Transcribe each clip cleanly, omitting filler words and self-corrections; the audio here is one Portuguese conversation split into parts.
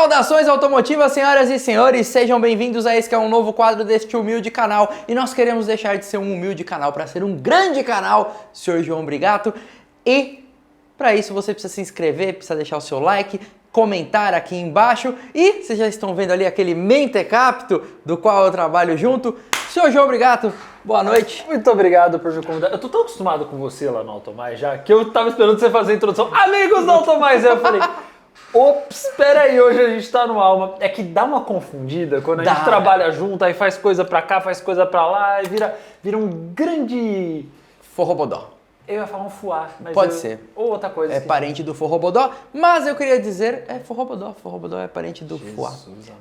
Saudações automotivas, senhoras e senhores, sejam bem-vindos a esse que é um novo quadro deste humilde canal. E nós queremos deixar de ser um humilde canal para ser um grande canal, Sr. João Brigato. E para isso você precisa se inscrever, precisa deixar o seu like, comentar aqui embaixo. E vocês já estão vendo ali aquele mentecapto do qual eu trabalho junto. Sr. João Brigato, boa noite. Muito obrigado por me convidar. Eu tô tão acostumado com você lá no Automais já, que eu tava esperando você fazer a introdução. Amigos do Automais! Aí eu falei, ops, espera aí, hoje a gente tá no Alma. É que dá uma confundida quando a gente trabalha junto, aí faz coisa pra cá, faz coisa pra lá, e vira um grande... Forrobodó. Eu ia falar um fuá, mas pode ser. Ou outra coisa. É parente do forrobodó, mas eu queria dizer, forrobodó. Forrobodó é parente do fuá.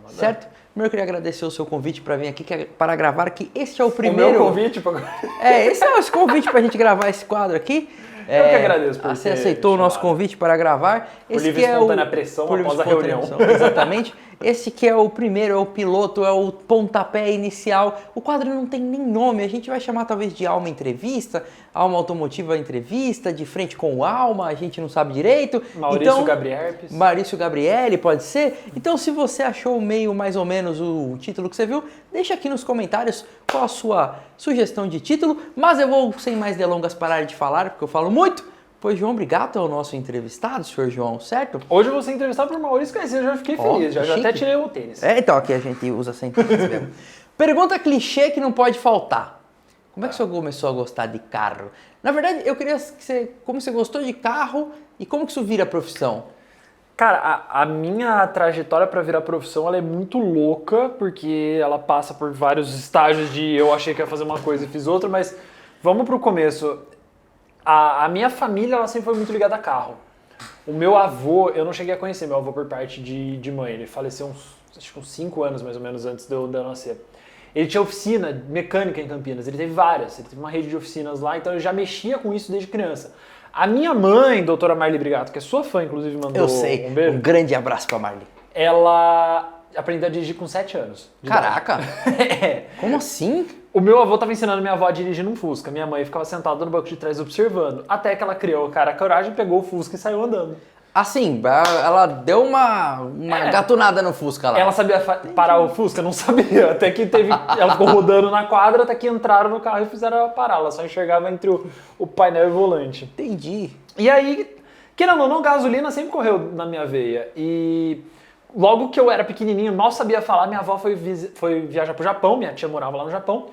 Certo? Primeiro eu queria agradecer o seu convite para vir aqui, para gravar, que este é o primeiro... O meu convite? Esse é o convite pra gente gravar esse quadro aqui. Eu que agradeço por você aceitou o nosso convite para gravar. Por livre e espontânea pressão após a reunião. Exatamente. Esse que é o primeiro, é o piloto, é o pontapé inicial. O quadro não tem nem nome, a gente vai chamar talvez de Alma Entrevista, Alma Automotiva Entrevista, de frente com o Alma, a gente não sabe direito. Maurício Gabrierpes. Maurício Gabriele, pode ser? Então se você achou meio mais ou menos o título que você viu, deixa aqui nos comentários qual a sua sugestão de título, mas eu vou sem mais delongas parar de falar, porque eu falo muito. Pois João Brigato é o nosso entrevistado, senhor João, certo? Hoje eu vou ser entrevistado por Maurício Garcia, eu já fiquei feliz, já até tirei o tênis. Então aqui a gente usa sempre mesmo. Pergunta clichê que não pode faltar. Como é que o senhor começou a gostar de carro? Na verdade, eu queria que você... Como você gostou de carro e como que isso vira profissão? Cara, a minha trajetória para virar profissão ela é muito louca, porque ela passa por vários estágios de eu achei que ia fazer uma coisa e fiz outra, mas vamos pro começo. A minha família ela sempre foi muito ligada a carro. O meu avô, eu não cheguei a conhecer meu avô por parte de mãe, ele faleceu acho que uns 5 anos mais ou menos antes de eu nascer. Ele tinha oficina mecânica em Campinas, ele teve várias, ele teve uma rede de oficinas lá, então eu já mexia com isso desde criança. A minha mãe, doutora Marli Brigato, que é sua fã, inclusive, mandou um beijo. Um grande abraço pra Marli. Ela aprendeu a dirigir com 7 anos. Caraca! Como assim? O meu avô estava ensinando minha avó a dirigir num Fusca. Minha mãe ficava sentada no banco de trás observando. Até que ela criou a coragem, pegou o Fusca e saiu andando. Assim, ela deu uma gatunada no Fusca lá. Ela sabia parar o Fusca? Não sabia. Até que ela ficou rodando na quadra, até que entraram no carro e fizeram ela parar. Ela só enxergava entre o painel e o volante. Entendi. E aí, querendo ou não, gasolina sempre correu na minha veia. E logo que eu era pequenininho, mal sabia falar, minha avó foi viajar pro Japão, minha tia morava lá no Japão.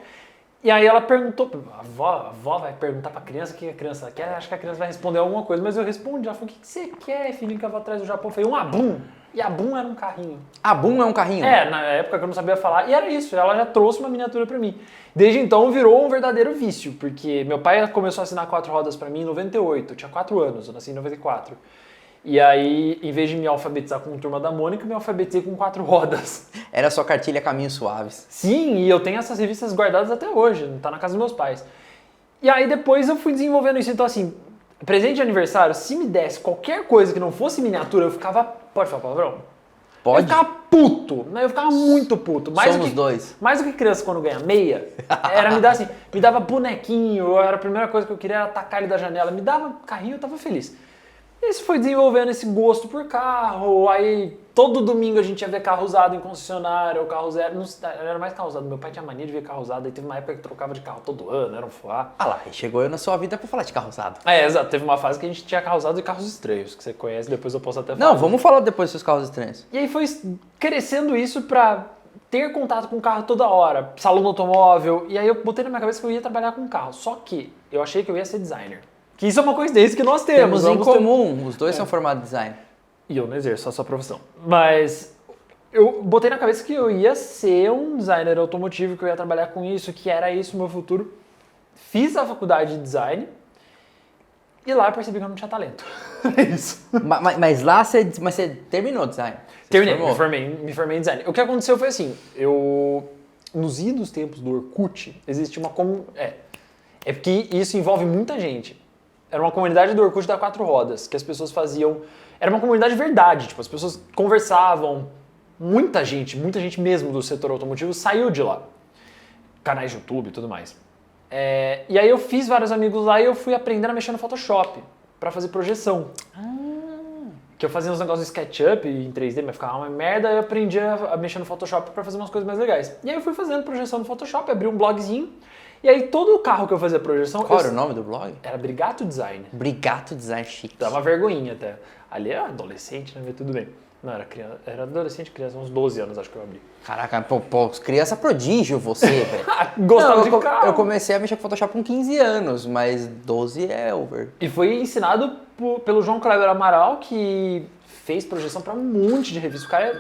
E aí ela perguntou, a avó vai perguntar pra criança o que a criança quer, acho que a criança vai responder alguma coisa, mas eu respondi, ela falou, o que você quer, filhinho, que eu vou atrás do Japão? Eu falei, um Abum. E Abum era um carrinho. Abum é um carrinho? Na época que eu não sabia falar, e era isso, ela já trouxe uma miniatura pra mim. Desde então virou um verdadeiro vício, porque meu pai começou a assinar 4 rodas pra mim em 98, eu tinha 4 anos, eu nasci em 94. E aí, em vez de me alfabetizar com Turma da Mônica, eu me alfabetizei com 4 rodas. Era a sua cartilha Caminhos Suaves. Sim, e eu tenho essas revistas guardadas até hoje, tá na casa dos meus pais. E aí depois eu fui desenvolvendo isso, então assim, presente de aniversário, se me desse qualquer coisa que não fosse miniatura, eu ficava... Pode falar palavrão? Pode. Eu ficava puto, eu ficava muito puto. Somos dois. Mais do que criança quando ganha meia, era me dar assim, me dava bonequinho, era a primeira coisa que eu queria era atacar ele da janela, me dava carrinho, eu tava feliz. Isso foi desenvolvendo esse gosto por carro, aí todo domingo a gente ia ver carro usado em concessionária, ou carro zero, não, era mais carro usado, meu pai tinha mania de ver carro usado, aí teve uma época que trocava de carro todo ano, era um fuá. Ah lá, chegou eu na sua vida pra falar de carro usado. Exato, teve uma fase que a gente tinha carro usado e carros estranhos, que você conhece, depois eu posso até falar. Não, vamos falar depois dos seus carros estranhos. E aí foi crescendo isso pra ter contato com o carro toda hora, salão do automóvel, e aí eu botei na minha cabeça que eu ia trabalhar com carro, só que eu achei que eu ia ser designer. Que isso é uma coincidência que nós temos. Temos em comum, os dois são formados em design. E eu não exerço a sua profissão. Mas eu botei na cabeça que eu ia ser um designer automotivo, que eu ia trabalhar com isso, que era isso o meu futuro. Fiz a faculdade de design e lá eu percebi que eu não tinha talento. É isso. Mas lá você terminou o design? Terminei, me formei em design. O que aconteceu foi assim, nos idos tempos do Orkut, existe uma... É porque isso envolve muita gente. Era uma comunidade do Orkut da 4 rodas, que as pessoas faziam... Era uma comunidade de verdade, tipo, as pessoas conversavam. Muita gente mesmo do setor automotivo saiu de lá. Canais de YouTube e tudo mais. E aí eu fiz vários amigos lá e eu fui aprendendo a mexer no Photoshop, pra fazer projeção. que eu fazia uns negócios de SketchUp em 3D, mas ficava uma merda, eu aprendi a mexer no Photoshop pra fazer umas coisas mais legais. E aí eu fui fazendo projeção no Photoshop, abri um blogzinho, e aí todo o carro que eu fazia projeção... Qual era o nome do blog? Era Brigato Design. Brigato Design chique. Dava vergonhinha até. Ali era adolescente, né? Mas tudo bem. Não, era criança, era adolescente, criança, uns 12 anos acho que eu abri. Caraca, pô, criança prodígio você, velho. Gostava Não, de carro. eu comecei a mexer com Photoshop com 15 anos, mas 12 é over. E foi ensinado pelo João Kleber Amaral, que fez projeção pra um monte de revistas. O cara é...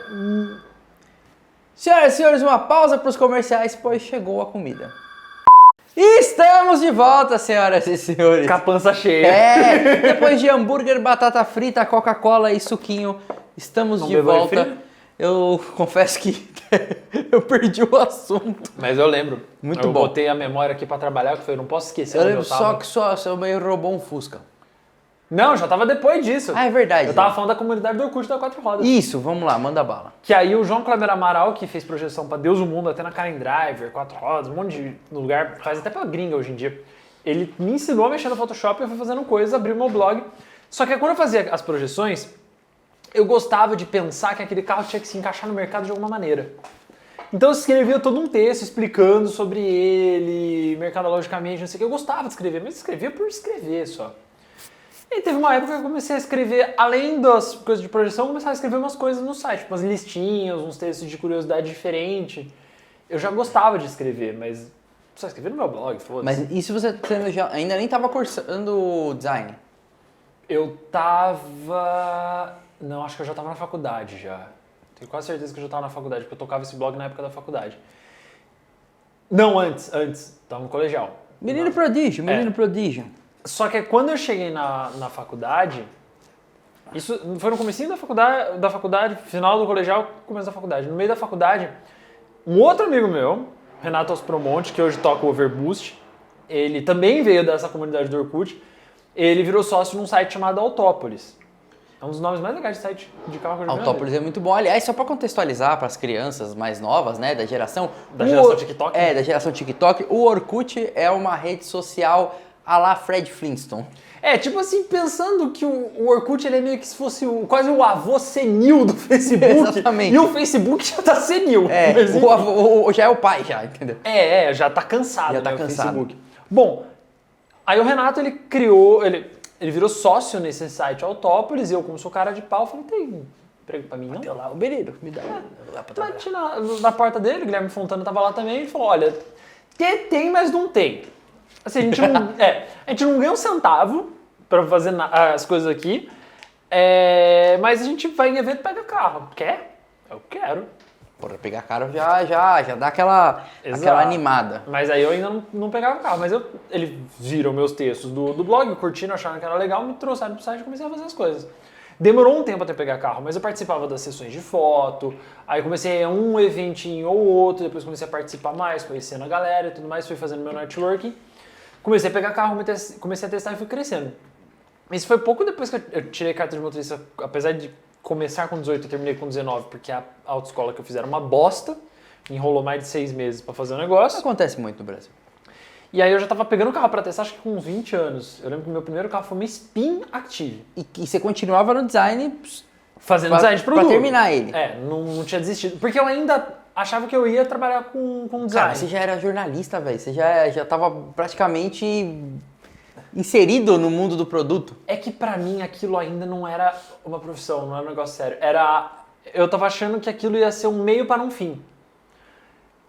Senhoras e senhores, uma pausa para os comerciais, pois chegou a comida. E estamos de volta, senhoras e senhores. Com a pança cheia. É, depois de hambúrguer, batata frita, Coca-Cola e suquinho, estamos Não de bebeu volta. refri? Eu confesso que eu perdi o assunto. Mas eu lembro. Muito eu bom. botei a memória aqui pra trabalhar, que eu não posso esquecer Eu onde lembro eu tava. só que sua mãe roubou um Fusca. Não, já tava depois disso. Ah, é verdade. Eu tava falando da comunidade do Orkut da Quatro Rodas. Isso, vamos lá, manda bala. Que aí o João Kleber Amaral, que fez projeção pra Deus o Mundo, até na Karen Driver, Quatro Rodas, um monte de lugar, faz até pra gringa hoje em dia. Ele me ensinou a mexer no Photoshop, eu fui fazendo coisas, abri meu blog. Só que quando eu fazia as projeções, eu gostava de pensar que aquele carro tinha que se encaixar no mercado de alguma maneira. Então eu escrevia todo um texto explicando sobre ele, mercadologicamente, não sei o que. Eu gostava de escrever, mas escrevia por escrever só. E teve uma época que eu comecei a escrever, além das coisas de projeção, eu comecei a escrever umas coisas no site, tipo umas listinhas, uns textos de curiosidade diferente. Eu já gostava de escrever, mas só escrever no meu blog, foda-se. Mas e se você ainda nem tava cursando design? Eu tava... Não, acho que eu já tava na faculdade já. Tenho quase certeza que eu já tava na faculdade, porque eu tocava esse blog na época da faculdade. Não, antes. Tava no colegial. Menino prodígio, menino prodígio. Só que quando eu cheguei na faculdade, isso foi no comecinho da faculdade, final do colegial, começo da faculdade. No meio da faculdade, um outro amigo meu, Renato Ospromonte, que hoje toca o Overboost, ele também veio dessa comunidade do Orkut, ele virou sócio num site chamado Autópolis. É um dos nomes mais legais de site de carro que eu já vi. Autópolis é muito bom. Aliás, só para contextualizar para as crianças mais novas, né, da geração... Da geração TikTok? É, da geração TikTok. O Orkut é uma rede social à la Fred Flintstone. É, tipo assim, pensando que o Orkut ele é meio que se fosse quase o avô senil do Facebook. Exatamente. E o Facebook já tá senil. É, Mas, enfim. o avô já é o pai, já, entendeu? Já tá cansado, Já tá né, cansado. o Facebook. Bom, aí o Renato, ele criou, ele virou sócio nesse site Autópolis, e eu, como sou cara de pau, falei, tem emprego pra mim, não? Deu lá o menino, me dá lá pra trabalhar. Bati na porta dele, o Guilherme Fontana tava lá também, ele falou, olha, tem, mas não tem. Assim, a gente não ganha um centavo pra fazer as coisas aqui, mas a gente vai em evento e pega carro. Quer? Eu quero. Porra, pegar caro já dá aquela animada. Mas aí eu ainda não pegava carro. Mas eles viram meus textos do blog, curtiram, acharam que era legal, me trouxeram pro site e comecei a fazer as coisas. Demorou um tempo até pegar carro, mas eu participava das sessões de foto, aí comecei a um eventinho ou outro, depois comecei a participar mais, conhecendo a galera e tudo mais, fui fazendo meu networking. Comecei a pegar carro, comecei a testar e fui crescendo. Isso foi pouco depois que eu tirei carta de motorista, apesar de começar com 18 e terminei com 19, porque a autoescola que eu fiz era uma bosta, me enrolou mais de 6 meses pra fazer o negócio. Acontece muito no Brasil. E aí eu já tava pegando carro pra testar, acho que com uns 20 anos. Eu lembro que o meu primeiro carro foi uma Spin Active. E você continuava no design Fazendo design de produto. Pra terminar ele. Não tinha desistido. Porque eu ainda achava que eu ia trabalhar com design. Cara, você já era jornalista, velho. Você já tava praticamente inserido no mundo do produto. É que pra mim aquilo ainda não era uma profissão, não era um negócio sério. Eu tava achando que aquilo ia ser um meio para um fim.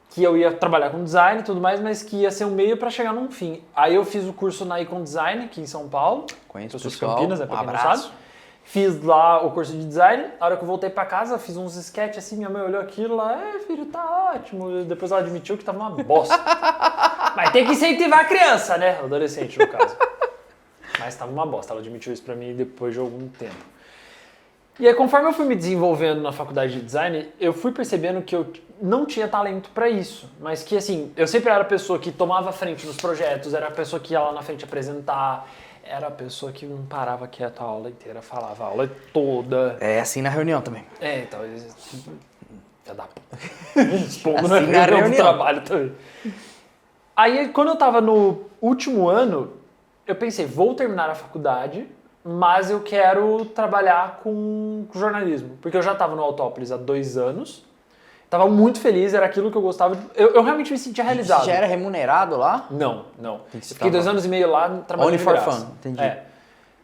Que eu ia trabalhar com design e tudo mais, mas que ia ser um meio pra chegar num fim. Aí eu fiz o curso na Icon Design, aqui em São Paulo. Conheço o Eu sou de pessoal. Campinas, pra Um quem não abraço. sabe. Fiz lá o curso de design. A hora que eu voltei pra casa, fiz uns sketches assim, minha mãe olhou aquilo lá, filho, tá ótimo. Depois ela admitiu que tava uma bosta. Mas tem que incentivar a criança, né? Adolescente, no caso. Mas tava uma bosta, ela admitiu isso pra mim depois de algum tempo. E aí, conforme eu fui me desenvolvendo na faculdade de design, eu fui percebendo que eu não tinha talento pra isso. Mas que, assim, eu sempre era a pessoa que tomava frente nos projetos, era a pessoa que ia lá na frente apresentar, era a pessoa que não parava quieta a aula inteira, falava a aula toda. É assim na reunião também. Então, já dá expondo Assim na na reunião do reunião. trabalho também. Aí, quando eu tava no último ano, eu pensei, vou terminar a faculdade, mas eu quero trabalhar com jornalismo, porque eu já estava no Autópolis há 2 anos, estava muito feliz, era aquilo que eu gostava, eu realmente me sentia realizado. Você já era remunerado lá? Não. Eu Você fiquei 2 anos e meio lá trabalhando Only de for graça. fun, entendi.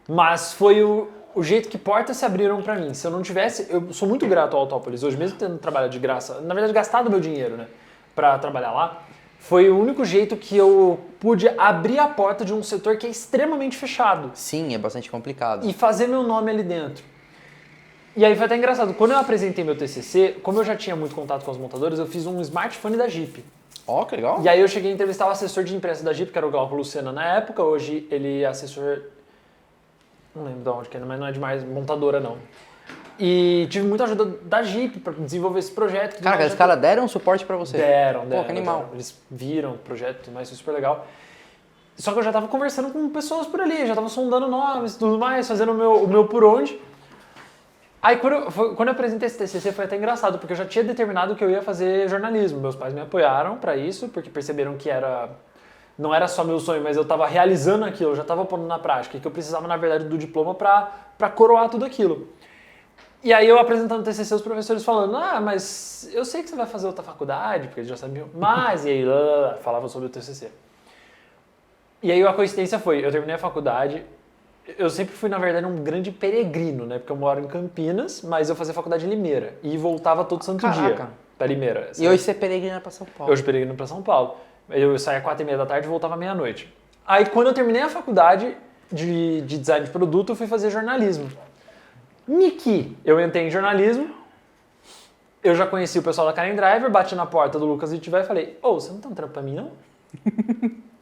Mas foi o jeito que portas se abriram pra mim. Se eu não tivesse, eu sou muito grato ao Autópolis hoje, mesmo tendo trabalhado de graça, na verdade gastado meu dinheiro, né, pra trabalhar lá, foi o único jeito que eu pude abrir a porta de um setor que é extremamente fechado. Sim, é bastante complicado. E fazer meu nome ali dentro. E aí foi até engraçado, quando eu apresentei meu TCC, como eu já tinha muito contato com as montadoras, eu fiz um smartphone da Jeep. Ó, que legal. E aí eu cheguei a entrevistar o assessor de imprensa da Jeep, que era o Glauco Lucena na época, hoje ele é assessor, não lembro de onde que é, mas não é de mais montadora não. E tive muita ajuda da Jeep para desenvolver esse projeto. Cara, aqueles caras deram suporte pra você? Deram. Pô, que animal. Deram. Eles viram o projeto, mas foi super legal. Só que eu já tava conversando com pessoas por ali, já tava sondando nomes e tudo mais, fazendo o meu por onde. Aí quando eu apresentei esse TCC foi até engraçado, porque eu já tinha determinado que eu ia fazer jornalismo. Meus pais me apoiaram para isso, porque perceberam que não era só meu sonho, mas eu tava realizando aquilo, eu já tava pondo na prática, e que eu precisava, na verdade, do diploma para coroar tudo aquilo. E aí eu apresentando o TCC, os professores falando, mas eu sei que você vai fazer outra faculdade, porque eles já sabiam, mas, e aí falavam sobre o TCC. E aí a coincidência foi, eu terminei a faculdade, eu sempre fui, na verdade, um grande peregrino, né, porque eu moro em Campinas, mas eu fazia faculdade em Limeira, e voltava todo santo dia pra Limeira. E hoje você peregrina pra São Paulo? Hoje peregrino pra São Paulo. Eu saía às 4h30 da tarde e voltava meia-noite. Aí quando eu terminei a faculdade de design de produto, eu fui fazer jornalismo. Niki, eu entrei em jornalismo, eu já conheci o pessoal da Karen Driver, bati na porta do Lucas Itiver e falei, você não tem um trampo pra mim, não?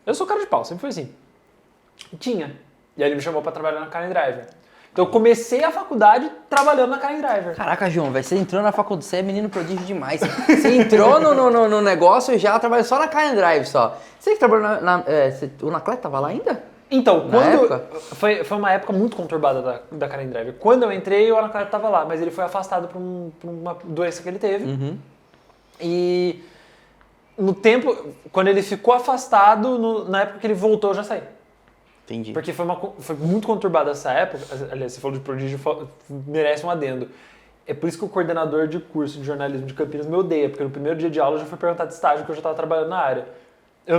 Eu sou cara de pau, sempre foi assim. Tinha. E aí ele me chamou pra trabalhar na Karen Driver. Então eu comecei a faculdade trabalhando na Karen Driver. Caraca, João, você entrou na faculdade, você é menino prodígio demais. Você entrou no negócio e já trabalhou só na Karen Drive só. Você que trabalhou o Anacleto tava lá ainda? Então, época? Foi uma época muito conturbada da Karen Driver. Quando eu entrei, o Anacleto estava lá, mas ele foi afastado por uma doença que ele teve. Uhum. E no tempo, quando ele ficou afastado, na época que ele voltou, eu já saí. Entendi. Porque foi muito conturbada essa época. Aliás, você falou de prodígio, merece um adendo. É por isso que o coordenador de curso de jornalismo de Campinas me odeia, porque no primeiro dia de aula eu já fui perguntar de estágio, que eu já estava trabalhando na área. Eu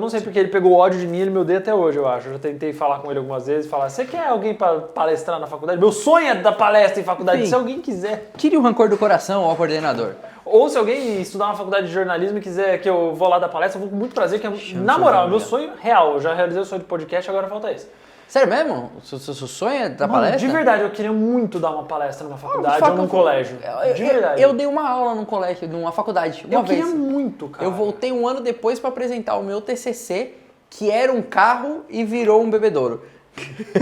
não sei porque ele pegou ódio de mim, ele me odeia até hoje, eu acho. Eu já tentei falar com ele algumas vezes, falar, você quer alguém para palestrar na faculdade? Meu sonho é dar palestra em faculdade, Enfim, se alguém quiser. Tire o rancor do coração, ó, coordenador. Ou se alguém estudar na faculdade de jornalismo e quiser que eu vou lá dar palestra, eu vou com muito prazer, na moral, meu sonho real. Eu já realizei o sonho do podcast, agora falta esse. Sério mesmo? Seu sonho é dar palestra? De verdade, eu queria muito dar uma palestra numa faculdade ou num colégio. De verdade. Eu dei uma aula num colégio, numa faculdade, uma vez. Eu queria muito, cara. Eu voltei um ano depois para apresentar o meu TCC, que era um carro e virou um bebedouro.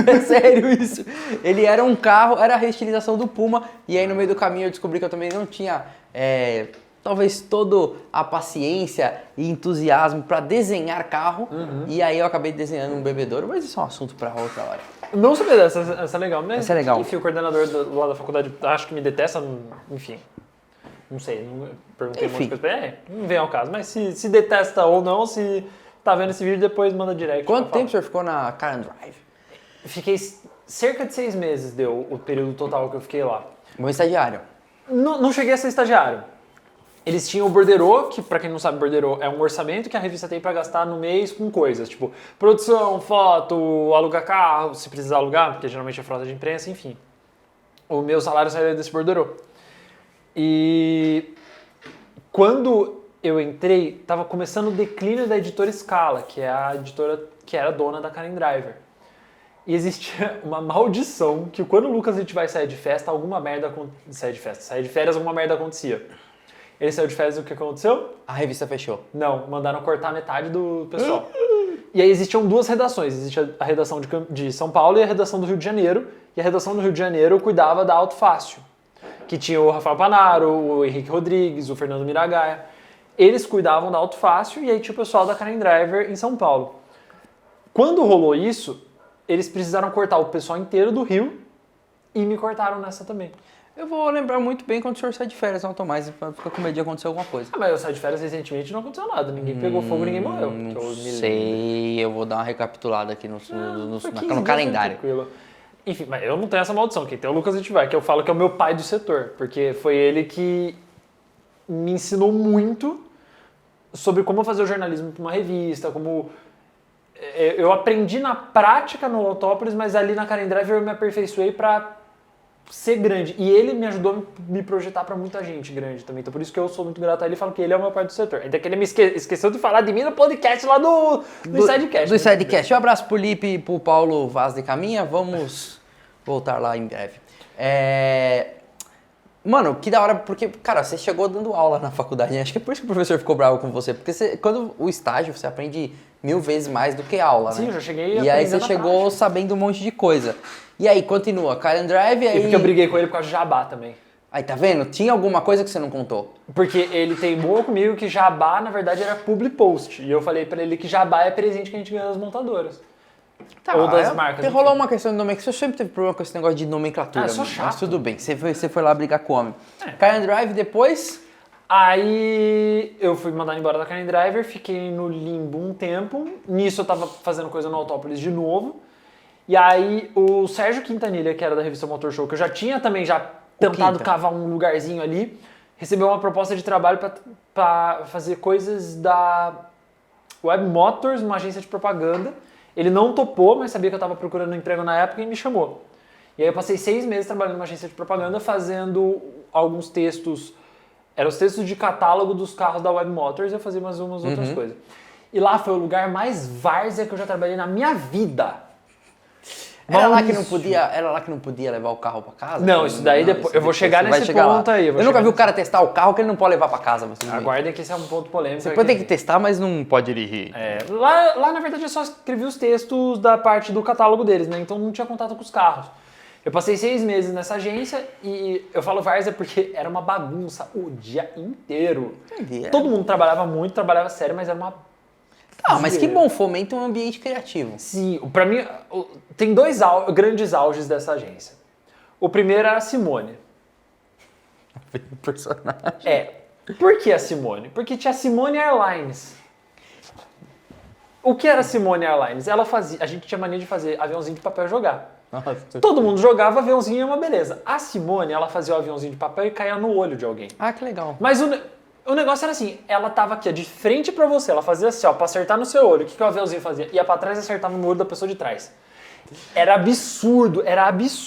É sério isso. Ele era um carro, era a reestilização do Puma, e aí no meio do caminho eu descobri que eu também não tinha... talvez toda a paciência e entusiasmo para desenhar carro, e aí eu acabei desenhando um bebedouro, mas isso é um assunto para outra hora. Não sabia dessa, essa é legal, né? Essa é legal. Enfim, o coordenador lá da faculdade acho que me detesta, enfim, não sei, não perguntei Enfim. muita coisa, não vem ao caso, mas se detesta ou não, se tá vendo esse vídeo, depois manda direct. Quanto tempo o senhor ficou na Karen Drive? Fiquei cerca de 6 meses, deu o período total que eu fiquei lá. Bom estagiário. Não cheguei a ser estagiário. Eles tinham o borderô, que pra quem não sabe, borderô é um orçamento que a revista tem pra gastar no mês com coisas, tipo produção, foto, alugar carro, se precisar alugar, porque geralmente é frota de imprensa, enfim. O meu salário saiu desse borderô. E quando eu entrei, tava começando o declínio da editora Scala, que é a editora que era dona da Karen Driver. E existia uma maldição que quando o Lucas vai sair de festa, sair de férias, alguma merda acontecia. Ele saiu de férias e o que aconteceu? A revista fechou. Não, mandaram cortar metade do pessoal. E aí existiam 2 redações. Existia a redação de São Paulo e a redação do Rio de Janeiro. E a redação do Rio de Janeiro cuidava da Auto Fácil, que tinha o Rafael Panaro, o Henrique Rodrigues, o Fernando Miragaia. Eles cuidavam da Auto Fácil e aí tinha o pessoal da Karen Driver em São Paulo. Quando rolou isso, eles precisaram cortar o pessoal inteiro do Rio e me cortaram nessa também. Eu vou lembrar muito bem quando o senhor sai de férias, não, Tomás, pra ficar com medo de acontecer alguma coisa. Mas eu saí de férias recentemente e não aconteceu nada. Ninguém pegou fogo, ninguém morreu. Não sei, eu vou dar uma recapitulada aqui no Foi 15 calendário. dias, tranquilo. Enfim, mas eu não tenho essa maldição. Quem tem é o Lucas Itivar, que eu falo que é o meu pai do setor. Porque foi ele que me ensinou muito sobre como fazer o jornalismo para uma revista, como... Eu aprendi na prática no Autópolis, mas ali na Karen Driver eu me aperfeiçoei para ser grande. E ele me ajudou a me projetar para muita gente grande também. Então por isso que eu sou muito grato a ele e falo que ele é o meu pai do setor. Ainda que ele me esqueceu de falar de mim no podcast lá do Insidecast. Do Insidecast. Um abraço pro Lipe e pro Paulo Vaz de Caminha. Vamos voltar lá em breve. Mano, que da hora, porque, cara, você chegou dando aula na faculdade, né? Acho que é por isso que o professor ficou bravo com você, porque quando o estágio, você aprende 1000 vezes mais do que aula, Sim, né? eu já cheguei E aí você chegou sabendo um monte de coisa. E aí, continua, Karen Drive, aí... E porque eu briguei com ele por causa de jabá também. Aí, tá vendo? Tinha alguma coisa que você não contou? Porque ele teimou comigo que jabá, na verdade, era public post. E eu falei pra ele que jabá é presente que a gente ganha das montadoras. Tá, Ou das marcas. Rolou uma questão de nomenclatura. Você sempre teve problema com esse negócio de nomenclatura. Ah, eu sou mas chato. tudo bem. Você foi lá brigar com o homem. Karen Drive, depois... Aí eu fui mandado embora da Karen Driver, fiquei no limbo um tempo. Nisso eu tava fazendo coisa no Autópolis de novo. E aí o Sérgio Quintanilha, que era da revista Motor Show, que eu já tinha também tentado cavar um lugarzinho ali, recebeu uma proposta de trabalho para fazer coisas da Web Motors, uma agência de propaganda. Ele não topou, mas sabia que eu estava procurando um emprego na época e me chamou. E aí eu passei 6 meses trabalhando numa agência de propaganda, fazendo alguns textos. Eram os textos de catálogo dos carros da Web Motors e eu fazia mais umas outras coisas. E lá foi o lugar mais várzea que eu já trabalhei na minha vida. Era lá que não podia levar o carro pra casa? Não, isso daí depois. Eu vou chegar nesse ponto aí. Eu nunca vi o cara testar o carro que ele não pode levar pra casa. Mas tudo bem. Aguardem que esse é um ponto polêmico. Você pode ter que testar, mas não pode dirigir. Lá, na verdade, eu só escrevi os textos da parte do catálogo deles, né? Então não tinha contato com os carros. Eu passei 6 meses nessa agência e eu falo várzea porque era uma bagunça o dia inteiro. Todo mundo trabalhava muito, trabalhava sério, mas era uma... Ah, mas que bom, fomenta um ambiente criativo. Sim, pra mim, tem 2 grandes auges dessa agência. O primeiro era a Simone. Personagem. Por que a Simone? Porque tinha a Simone Airlines. O que era a Simone Airlines? A gente tinha mania de fazer aviãozinho de papel e jogar. Nossa. Todo mundo jogava aviãozinho e uma beleza. A Simone, ela fazia o aviãozinho de papel e caía no olho de alguém. Ah, que legal. Mas o negócio era assim, ela tava aqui, ó, de frente pra você, ela fazia assim, ó, pra acertar no seu olho. O que o aviãozinho fazia? Ia pra trás e acertava no olho da pessoa de trás. Era absurdo.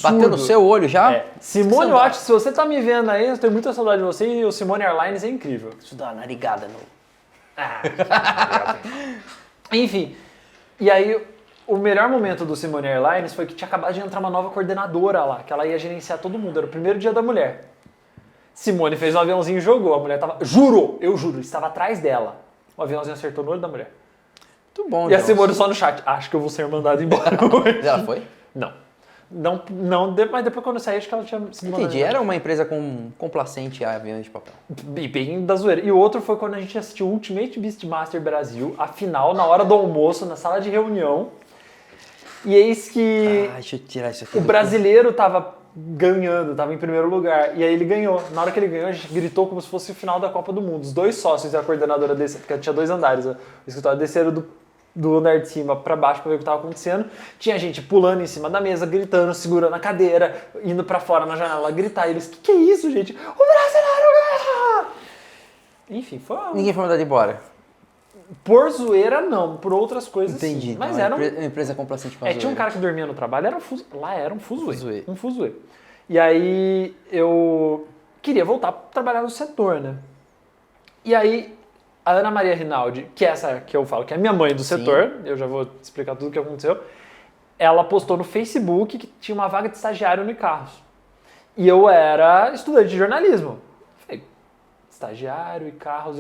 Bateu no seu olho já? Simone Watts, se você tá me vendo aí, eu tenho muita saudade de você e o Simone Airlines é incrível. Isso dá uma narigada no... Enfim, e aí o melhor momento do Simone Airlines foi que tinha acabado de entrar uma nova coordenadora lá, que ela ia gerenciar todo mundo, era o primeiro dia da mulher. Simone fez um aviãozinho e jogou, a mulher tava, eu juro, estava atrás dela. O aviãozinho acertou no olho da mulher. Muito bom, E a Simone só no chat, acho que eu vou ser mandado embora hoje. Ela foi? Não, mas depois quando eu saí, acho que ela tinha se mandado Entendi, embora. era uma empresa complacente a aviões de papel. Bem da zoeira. E o outro foi quando a gente assistiu o Ultimate Beastmaster Brasil, a final, na hora do almoço, na sala de reunião. E eis que Deixa eu tirar isso aqui. o brasileiro tava ganhando, tava em primeiro lugar. E aí ele ganhou. Na hora que ele ganhou, a gente gritou como se fosse o final da Copa do Mundo. Os 2 sócios e a coordenadora desceram, porque tinha 2 andares. O escritório desceram do andar de cima pra baixo pra ver o que tava acontecendo. Tinha gente pulando em cima da mesa, gritando, segurando a cadeira, indo pra fora na janela gritar. E eles, que é isso, gente? O brasileiro ganha! Enfim, foi uma... Ninguém foi mandado embora. Por zoeira, não. Por outras coisas, Entendi. sim. Mas não, era uma empresa complacente com a tinha um cara que dormia no trabalho, lá era um fuzuê. Fuzuê. Um fuzuê. E aí eu queria voltar pra trabalhar no setor, né? E aí a Ana Maria Rinaldi, que é essa que eu falo que é minha mãe do setor, eu já vou explicar tudo o que aconteceu, ela postou no Facebook que tinha uma vaga de estagiário no Carros. E eu era estudante de jornalismo. Falei, estagiário e carros,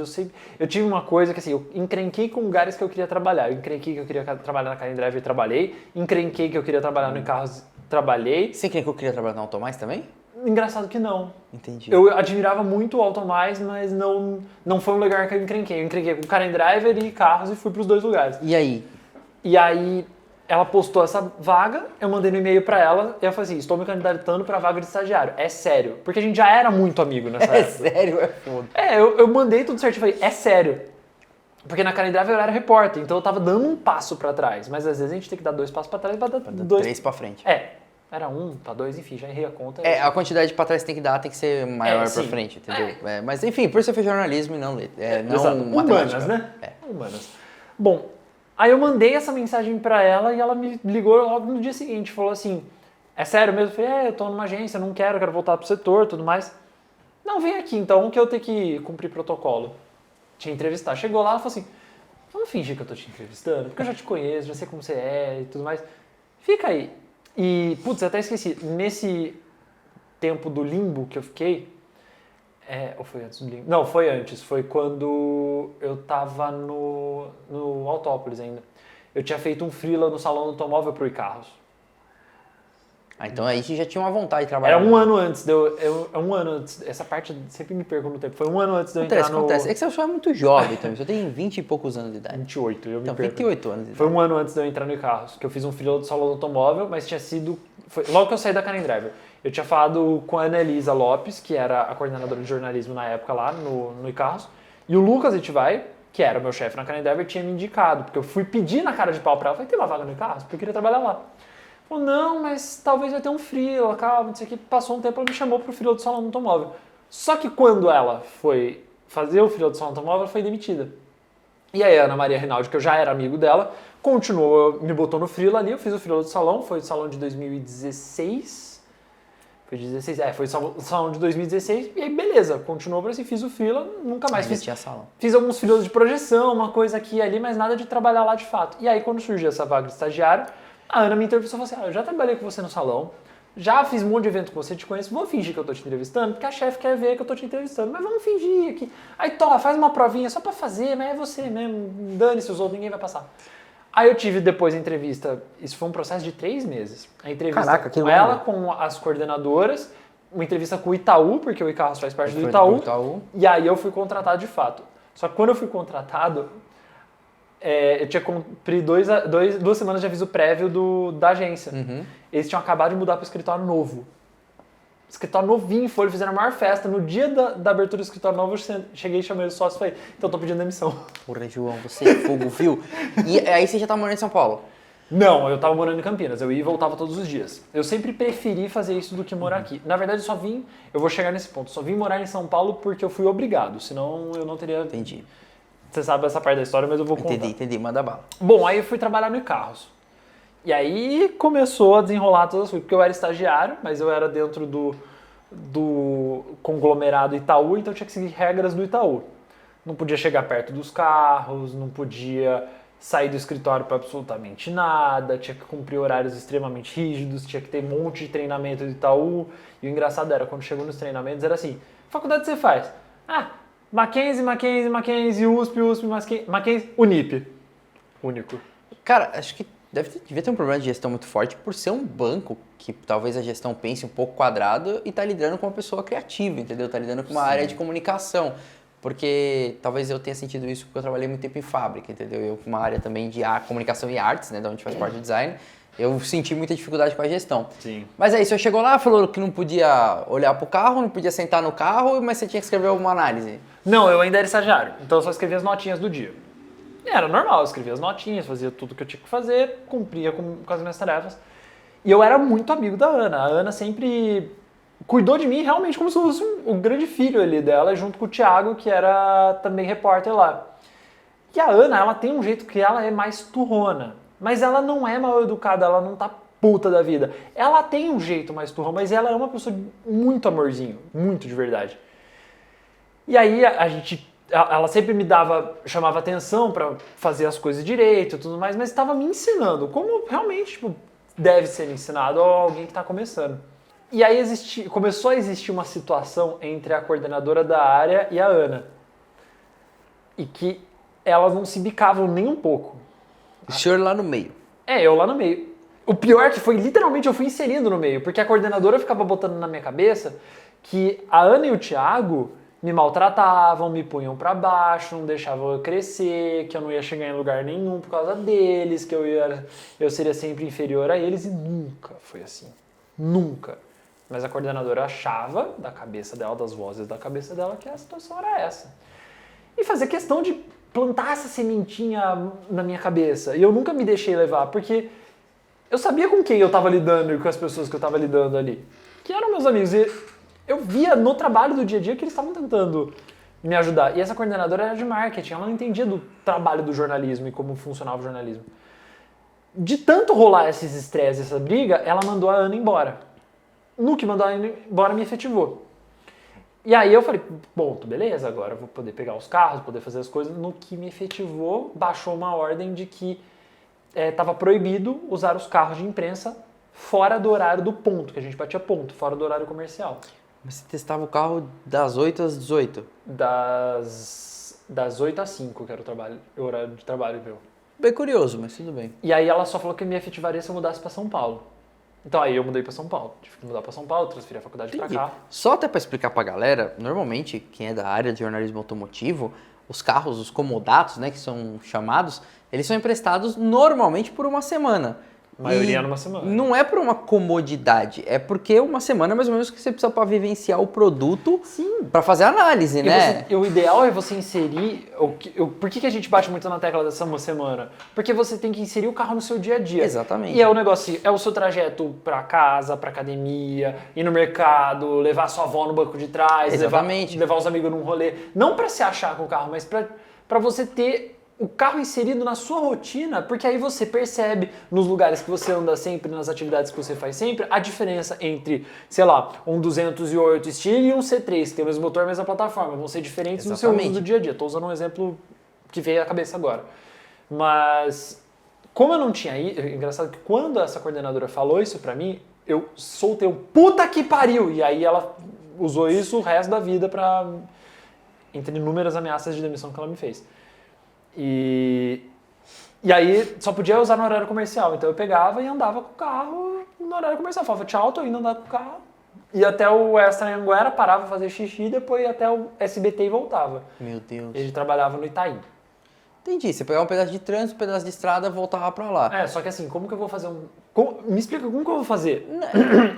eu tive uma coisa que assim, eu encrenquei com lugares que eu queria trabalhar. Eu encrenquei que eu queria trabalhar na Karen Drive e trabalhei. Encrenquei que eu queria trabalhar no Carros, trabalhei. Você quer que eu queria trabalhar na Automais também? Engraçado que não. Entendi. Eu admirava muito o Automais, mas não foi um lugar que eu encrenquei. Eu encrenquei com Karen Driver e carros e fui para os 2 lugares. E aí? E aí ela postou essa vaga, eu mandei no e-mail pra ela e ela falou assim, estou me candidatando pra vaga de estagiário. É sério. Porque a gente já era muito amigo nessa época. Sério? É foda. Eu mandei tudo certinho e falei, é sério. Porque na Karen Drive eu era repórter, então eu tava dando um passo pra trás. Mas às vezes a gente tem que dar 2 passos pra trás pra dar 2... 3 pra frente. Era 1, tá 2, enfim, já errei a conta. A quantidade pra trás que tem que dar tem que ser maior pra frente, entendeu? Mas enfim, por você fez jornalismo e não Exato. matemática. Humanas, né? Humanas. Bom, aí eu mandei essa mensagem pra ela e ela me ligou logo no dia seguinte, falou assim, é sério mesmo? Eu falei, eu tô numa agência, não quero voltar pro setor, tudo mais. Não, vem aqui então, que eu tenho que cumprir protocolo. Te entrevistar. Chegou lá, ela falou assim, vamos fingir que eu tô te entrevistando, porque eu já te conheço, já sei como você é e tudo mais. Fica aí. E, putz, eu até esqueci, nesse tempo do limbo que eu fiquei, ou foi antes do limbo? Não, foi antes, foi quando eu tava no Autópolis ainda. Eu tinha feito um freela no salão do automóvel pro iCarros. Então aí você já tinha uma vontade de trabalhar. Era um ano antes, um ano antes, essa parte eu sempre me perco no tempo, foi um ano antes de eu entrar no... Acontece, é que você só é muito jovem também, você tem 20 e poucos anos de idade. 28, eu me Então, perco. 28 anos de idade. Foi um ano antes de eu entrar no iCarros, que eu fiz um freela do salão do automóvel, mas tinha sido... logo que eu saí da Karen Driver. Eu tinha falado com a Ana Elisa Lopes, que era a coordenadora de jornalismo na época lá no iCarros, e o Lucas Etivai, que era o meu chefe na Karen Driver, tinha me indicado, porque eu fui pedir na cara de pau pra ela, falei, tem uma vaga no iCarros? Porque eu queria trabalhar lá. Falou, não, mas talvez vai ter um freela, calma, não sei o que. Passou um tempo, ela me chamou pro freela do salão do automóvel. Só que quando ela foi fazer o freela do salão do automóvel, ela foi demitida. E aí a Ana Maria Rinaldi, que eu já era amigo dela, continuou, me botou no freela ali, eu fiz o freela do salão, foi o salão de 2016. Foi 16, foi o salão de 2016, e aí beleza, continuou por assim, fiz o freela, nunca mais fiz. Tinha salão. Fiz alguns freelas de projeção, uma coisa aqui e ali, mas nada de trabalhar lá de fato. E aí quando surgiu essa vaga de estagiário, a Ana me entrevistou e falou assim, eu já trabalhei com você no salão, já fiz um monte de evento com você, te conheço, vou fingir que eu tô te entrevistando, porque a chefe quer ver que eu tô te entrevistando, mas vamos fingir aqui. Aí toma, faz uma provinha só pra fazer, mas é você mesmo, dane-se os outros, ninguém vai passar. Aí eu tive depois a entrevista, isso foi um processo de 3 meses. A entrevista com ela, com as coordenadoras, uma entrevista com o Itaú, porque o iCarros faz parte do Itaú, e aí eu fui contratado de fato. Só que quando eu fui contratado, eu tinha cumprido 2 semanas de aviso prévio da agência. Uhum. Eles tinham acabado de mudar para o escritório novo. Escritório novinho, foram, fizeram a maior festa. No dia da abertura do escritório novo, eu cheguei e chamei o sócio e falei, então eu tô pedindo demissão. Porra, João, você é fogo, viu? E aí você já tá morando em São Paulo? Não, eu tava morando em Campinas, eu ia e voltava todos os dias. Eu sempre preferi fazer isso do que morar aqui. Na verdade, eu vou chegar nesse ponto, só vim morar em São Paulo porque eu fui obrigado, senão eu não teria... Entendi. Você sabe essa parte da história, mas eu vou contar. Entendi, manda bala. Bom, aí eu fui trabalhar no iCarros. E aí começou a desenrolar todas as coisas, porque eu era estagiário, mas eu era dentro do conglomerado Itaú, então eu tinha que seguir regras do Itaú. Não podia chegar perto dos carros, não podia sair do escritório para absolutamente nada, tinha que cumprir horários extremamente rígidos, tinha que ter um monte de treinamento do Itaú. E o engraçado era, quando chegou nos treinamentos, era assim, faculdade você faz? Mackenzie, USP, Mackenzie, Unip. Único. Cara, acho que devia ter um problema de gestão muito forte por ser um banco que talvez a gestão pense um pouco quadrado e tá lidando com uma pessoa criativa, entendeu? Tá lidando com uma área de comunicação. Porque talvez eu tenha sentido isso porque eu trabalhei muito tempo em fábrica, entendeu? Eu com uma área também de comunicação e artes, né? Da onde faz parte do design. Eu senti muita dificuldade com a gestão. Sim. Mas aí, você chegou lá, falou que não podia olhar pro carro, não podia sentar no carro, mas você tinha que escrever alguma análise. Não, eu ainda era estagiário, então eu só escrevia as notinhas do dia. Era normal, eu escrevia as notinhas, fazia tudo que eu tinha que fazer, cumpria com as minhas tarefas. E eu era muito amigo da Ana. A Ana sempre cuidou de mim realmente como se fosse um grande filho ali dela, junto com o Thiago, que era também repórter lá. E a Ana, ela tem um jeito que ela é mais turrona. Mas ela não é mal educada, ela não tá puta da vida. Ela tem um jeito mais turrão, mas ela é uma pessoa de muito amorzinho, muito de verdade. E aí ela sempre me chamava atenção pra fazer as coisas direito e tudo mais, mas estava me ensinando como realmente deve ser ensinado a alguém que está começando. E aí começou a existir uma situação entre a coordenadora da área e a Ana. E que elas não se bicavam nem um pouco. O senhor lá no meio. Eu lá no meio. O pior é que foi, literalmente, eu fui inserindo no meio, porque a coordenadora ficava botando na minha cabeça que a Ana e o Thiago me maltratavam, me punham pra baixo, não deixavam eu crescer, que eu não ia chegar em lugar nenhum por causa deles, que eu seria sempre inferior a eles, e nunca foi assim. Nunca. Mas a coordenadora achava, da cabeça dela, das vozes da cabeça dela, que a situação era essa. E fazia questão de plantar essa sementinha na minha cabeça. E eu nunca me deixei levar, porque eu sabia com quem eu tava lidando e com as pessoas que eu tava lidando ali, que eram meus amigos. E eu via no trabalho do dia a dia que eles estavam tentando me ajudar. E essa coordenadora era de marketing, ela não entendia do trabalho do jornalismo e como funcionava o jornalismo. De tanto rolar esses estresses, essa briga, ela mandou a Ana embora. No que mandou a Ana embora, me efetivou. E aí eu falei, bom, beleza, agora eu vou poder pegar os carros, poder fazer as coisas. No que me efetivou, baixou uma ordem de que estava proibido usar os carros de imprensa fora do horário do ponto, que a gente batia ponto, fora do horário comercial. Mas você testava o carro das 8 às 18? Das 8 às 5, que era o horário de trabalho meu. Bem curioso, mas tudo bem. E aí ela só falou que me efetivaria se eu mudasse para São Paulo. Então aí eu mudei para São Paulo. Tive que mudar para São Paulo, transferi a faculdade para cá. Só até para explicar para a galera, normalmente quem é da área de jornalismo automotivo, os carros, os comodatos, né, que são chamados, eles são emprestados normalmente por uma semana. A maioria numa semana. Não é por uma comodidade, é porque uma semana é mais ou menos que você precisa para vivenciar o produto para fazer análise, e né? O ideal é você inserir... Por que a gente bate muito na tecla dessa uma semana? Porque você tem que inserir o carro no seu dia a dia. Exatamente. E é o negócio, é o seu trajeto para casa, para academia, ir no mercado, levar sua avó no banco de trás, levar os amigos num rolê. Não para se achar com o carro, mas para você ter o carro inserido na sua rotina, porque aí você percebe nos lugares que você anda sempre, nas atividades que você faz sempre, a diferença entre, sei lá, um 208 Style e um C3, que tem o mesmo motor, a mesma plataforma. Vão ser diferentes no seu uso do dia a dia. Estou usando um exemplo que veio à cabeça agora. Mas, como eu não tinha ido, é engraçado que quando essa coordenadora falou isso pra mim, eu soltei o puta que pariu! E aí ela usou isso o resto da vida pra... entre inúmeras ameaças de demissão que ela me fez. E aí só podia usar no horário comercial, então eu pegava e andava com o carro no horário comercial. Falava, tchau, tô indo andar com o carro. Ia até o Extra em Anguera, parava pra fazer xixi, depois ia até o SBT e voltava. Meu Deus. Ele trabalhava no Itaim. Entendi, você pegava um pedaço de trânsito, um pedaço de estrada, voltava pra lá. Só que assim, como que eu vou fazer me explica como que eu vou fazer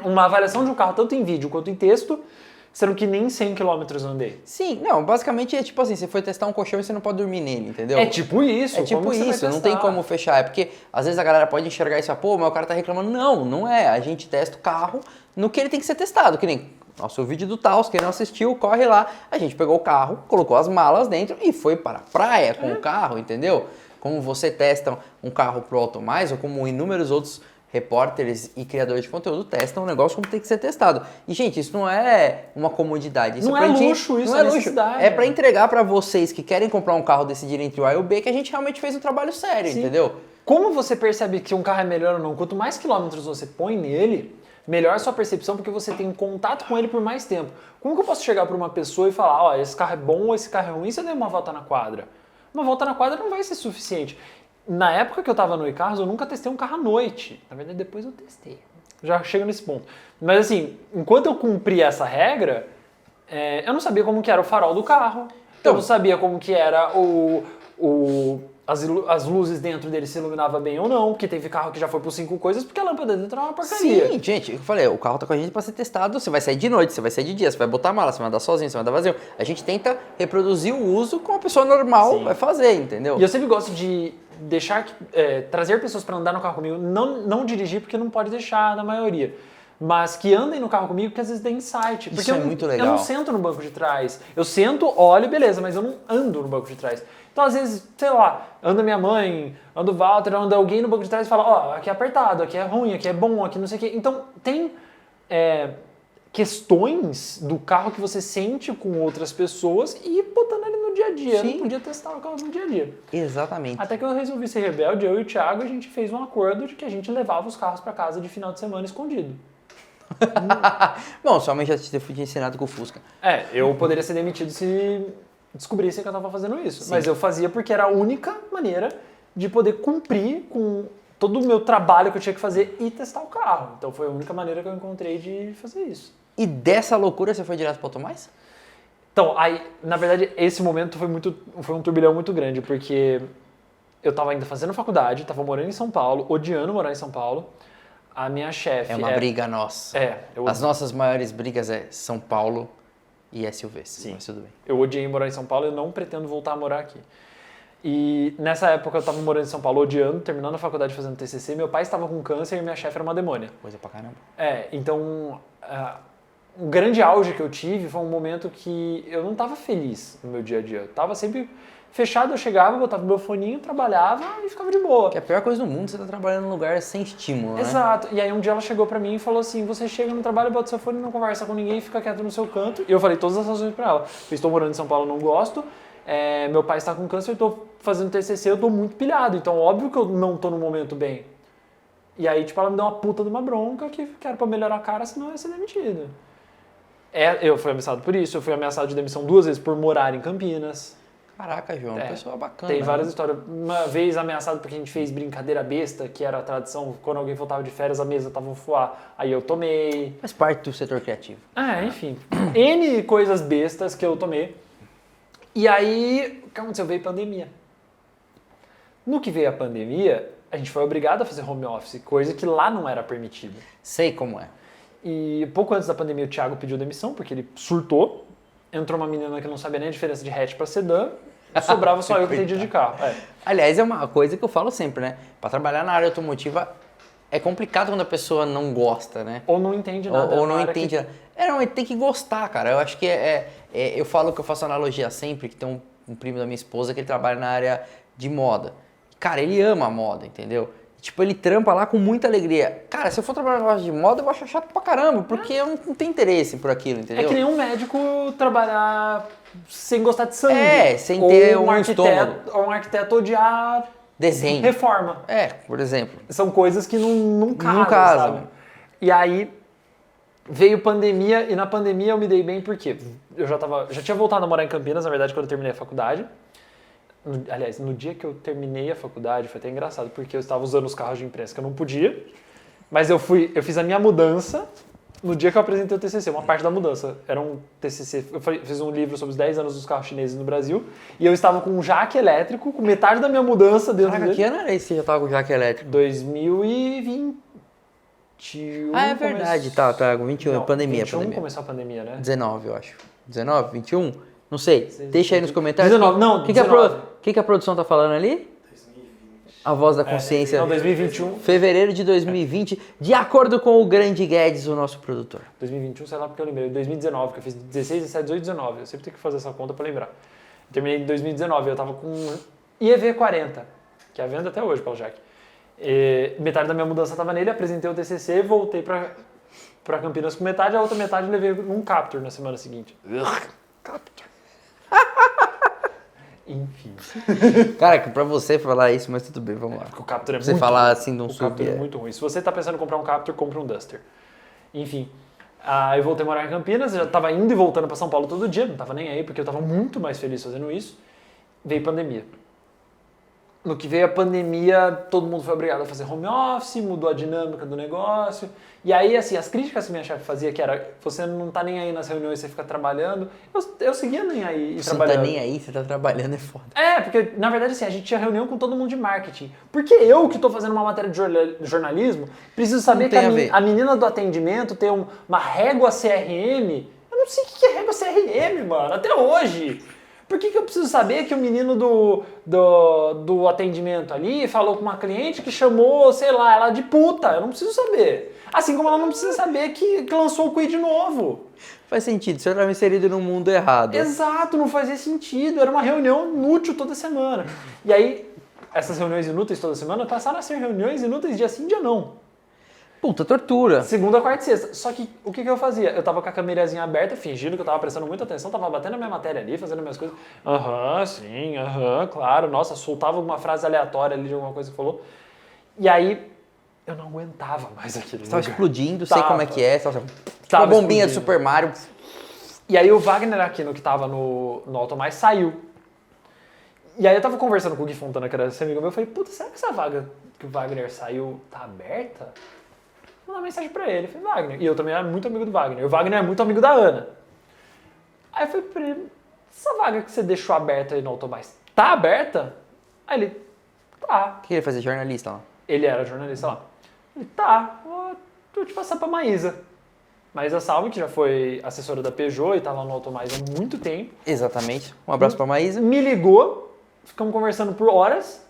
uma avaliação de um carro, tanto em vídeo quanto em texto, sendo que nem 100 km eu andei. Sim, não, basicamente é tipo assim, você foi testar um colchão e você não pode dormir nele, entendeu? É tipo isso. É tipo isso, não tem como fechar. É porque às vezes a galera pode enxergar isso e falar, pô, mas o cara tá reclamando. Não, não é. A gente testa o carro no que ele tem que ser testado. Que nem nosso vídeo do Taos, quem não assistiu, corre lá. A gente pegou o carro, colocou as malas dentro e foi para a praia com o carro, entendeu? Como você testa um carro pro Automais, ou como inúmeros outros repórteres e criadores de conteúdo testam o negócio como tem que ser testado. E, gente, isso não é uma comodidade. Isso não é luxo, isso não é luxo. necessidade. É para entregar para vocês que querem comprar um carro, decidirem entre o A e o B, que a gente realmente fez um trabalho sério, entendeu? Como você percebe que um carro é melhor ou não? Quanto mais quilômetros você põe nele, melhor a sua percepção, porque você tem um contato com ele por mais tempo. Como que eu posso chegar para uma pessoa e falar, ó, esse carro é bom ou esse carro é ruim se eu der uma volta na quadra? Uma volta na quadra não vai ser suficiente. Na época que eu tava no iCarros, eu nunca testei um carro à noite. Na verdade, depois eu testei. Já chego nesse ponto. Mas assim, enquanto eu cumpri essa regra, eu não sabia como que era o farol do carro. Então, eu não sabia como que era as luzes dentro dele se iluminava bem ou não, porque teve carro que já foi por 5 coisas, porque a lâmpada dentro era uma porcaria. Sim, gente, eu falei, o carro tá com a gente pra ser testado, você vai sair de noite, você vai sair de dia, você vai botar mala, você vai andar sozinho, você vai andar vazio. A gente tenta reproduzir o uso como uma pessoa normal vai fazer, entendeu? E eu sempre gosto de trazer pessoas para andar no carro comigo, não dirigir porque não pode deixar na maioria, mas que andem no carro comigo porque às vezes dá insight. Porque isso é muito legal. Eu não sento no banco de trás, eu sento, olho, beleza, mas eu não ando no banco de trás. Então às vezes, sei lá, anda minha mãe, anda o Walter, anda alguém no banco de trás e fala, ó, aqui é apertado, aqui é ruim, aqui é bom, aqui não sei o quê. Então tem questões do carro que você sente com outras pessoas e botando ele no dia a dia. Sim. Eu não podia testar o carro no dia a dia. Exatamente. Até que eu resolvi ser rebelde, eu e o Thiago, a gente fez um acordo de que a gente levava os carros para casa de final de semana escondido. Bom, sua mãe já te ensinado com o Fusca. Eu poderia ser demitido se descobrisse que eu estava fazendo isso. Sim. Mas eu fazia porque era a única maneira de poder cumprir com todo o meu trabalho que eu tinha que fazer e testar o carro. Então foi a única maneira que eu encontrei de fazer isso. E dessa loucura você foi direto para o Automais? Então, aí, na verdade, esse momento foi um turbilhão muito grande, porque eu estava ainda fazendo faculdade, estava morando em São Paulo, odiando morar em São Paulo. A minha chefe... É uma briga nossa. As nossas maiores brigas é São Paulo e SUVs. Sim. Mas tudo bem. Eu odiei morar em São Paulo e eu não pretendo voltar a morar aqui. E nessa época eu tava morando em São Paulo, odiando, terminando a faculdade fazendo TCC. Meu pai estava com câncer e minha chefe era uma demônia. Coisa pra caramba. Então, um grande auge que eu tive foi um momento que eu não tava feliz no meu dia a dia. Eu tava sempre fechado, eu chegava, botava meu foninho, trabalhava e ficava de boa. Que é a pior coisa do mundo, você tá trabalhando num lugar sem estímulo, né? Exato. E aí um dia ela chegou pra mim e falou assim, você chega no trabalho, bota seu fone, não conversa com ninguém, fica quieto no seu canto. E eu falei todas as razões pra ela. Eu estou morando em São Paulo, não gosto. Meu pai está com câncer, eu tô fazendo TCC, eu tô muito pilhado. Então, óbvio que eu não tô no momento bem. E aí, tipo, ela me deu uma puta de uma bronca que era pra melhorar a cara, senão eu ia ser demitido. Eu fui ameaçado por isso, eu fui ameaçado de demissão 2 vezes por morar em Campinas. Caraca, João, pessoa bacana. Tem várias né? histórias. Uma vez ameaçado porque a gente fez brincadeira besta, que era a tradição, quando alguém voltava de férias, a mesa tava voar. Aí eu tomei. Faz parte do setor criativo. Enfim. N coisas bestas que eu tomei. E aí, o que aconteceu? Veio pandemia. No que veio a pandemia, a gente foi obrigado a fazer home office, coisa que lá não era permitida. Sei como é. E pouco antes da pandemia, o Thiago pediu demissão, porque ele surtou. Entrou uma menina que não sabia nem a diferença de hatch para sedã. Sobrava só eu que entendia de carro. Aliás, é uma coisa que eu falo sempre, né? Pra trabalhar na área automotiva é complicado quando a pessoa não gosta, né? Ou não entende nada. Ou não entende nada. Não, tem que gostar, cara. Eu acho que eu falo que eu faço analogia sempre, que tem um primo da minha esposa que ele trabalha na área de moda. Cara, ele ama a moda, entendeu? Tipo, ele trampa lá com muita alegria. Cara, se eu for trabalhar na loja de moda, eu vou achar chato pra caramba, porque eu não tenho interesse por aquilo, entendeu? É que nem um médico trabalhar sem gostar de sangue. Sem ter um arquiteto, estômago. ou um arquiteto odiar Desenho. reforma. Por exemplo. São coisas que não casam, casam. sabe? E aí veio pandemia, e na pandemia eu me dei bem porque eu já tinha voltado a morar em Campinas, na verdade, quando eu terminei a faculdade. Aliás, no dia que eu terminei a faculdade, foi até engraçado, porque eu estava usando os carros de imprensa que eu não podia, mas eu fiz a minha mudança no dia que eu apresentei o TCC, uma parte da mudança. Era um TCC, eu fiz um livro sobre os 10 anos dos carros chineses no Brasil, e eu estava com um jaque elétrico, com metade da minha mudança dentro Caraca, dele. que ano era esse que você já tava com jaque elétrico? 2021. É verdade, tá, 21, Não, pandemia, 21 pandemia. começou a pandemia, né? 19, eu acho. 19, 21? Não sei. Deixa aí nos comentários. 19, não, O que, 19. que a produção tá falando ali? 2020. A voz da consciência. Não, 2021. Fevereiro de 2020, de acordo com o grande Guedes, o nosso produtor. 2021, sei lá porque eu lembrei. 2019, que eu fiz 16, 17, 18, 19. Eu sempre tenho que fazer essa conta pra lembrar. Eu terminei em 2019, eu tava com IEV40, que é a venda até hoje pelo Jack. Metade da minha mudança tava nele, apresentei o TCC, voltei pra Campinas com metade, a outra metade levei um Captur na semana seguinte. Captur. Enfim. Cara, que pra você falar isso, mas tudo bem, vamos lá. Porque o Captur é Você muito falar ruim. assim de um O Captur é muito ruim. Se você tá pensando em comprar um Captur, compre um Duster. Enfim. Eu voltei a morar em Campinas, eu já tava indo e voltando pra São Paulo todo dia, não tava nem aí, porque eu tava muito mais feliz fazendo isso. Veio pandemia. No que veio a pandemia, todo mundo foi obrigado a fazer home office, mudou a dinâmica do negócio. E aí, assim, as críticas que minha chefe fazia, que era, você não tá nem aí nas reuniões, você fica trabalhando, eu seguia nem aí e Você trabalhando. não tá nem aí, você tá trabalhando, é foda. Porque, na verdade, assim, a gente tinha reunião com todo mundo de marketing. Porque eu, que tô fazendo uma matéria de jornalismo, preciso saber Não que tem a ver. a menina do atendimento tem uma régua CRM. Eu não sei o que é régua CRM, mano, até hoje. Por que eu preciso saber que o menino do atendimento ali falou com uma cliente que chamou, sei lá, ela de puta? Eu não preciso saber. Assim como ela não precisa saber que lançou o Quid novo. Faz sentido, você estava inserido no mundo errado. Exato, não fazia sentido. Era uma reunião inútil toda semana. E aí, essas reuniões inúteis toda semana passaram a ser reuniões inúteis dia sim, dia não. Puta, tortura. Segunda, quarta e sexta. Só que o que eu fazia? Eu tava com a câmerazinha aberta, fingindo que eu tava prestando muita atenção, tava batendo a minha matéria ali, fazendo minhas coisas. Sim, claro. Nossa, soltava alguma frase aleatória ali de alguma coisa que falou. E aí, eu não aguentava mais aquilo. Você tava explodindo, sei como é que é. Tava Tava bombinha de explodindo. Super Mario. E aí o Wagner Aquino, que tava no Automais, saiu. E aí eu tava conversando com o Gui Fontana, que era esse amigo meu, eu falei, puta, será que essa vaga que o Wagner saiu tá aberta? Vou mandar mensagem pra ele. Eu falei, Wagner. E eu também era muito amigo do Wagner. E o Wagner é muito amigo da Ana. Aí eu falei pra ele, essa vaga que você deixou aberta aí no Automais, tá aberta? Aí ele, tá. O que ele fazia? Jornalista lá. Ele era jornalista lá. Ele, tá, vou te passar pra Maísa. Maísa Salve, que já foi assessora da Peugeot e tá lá no Automais há muito tempo. Exatamente. Um abraço pra Maísa. Me ligou ficamos conversando por horas,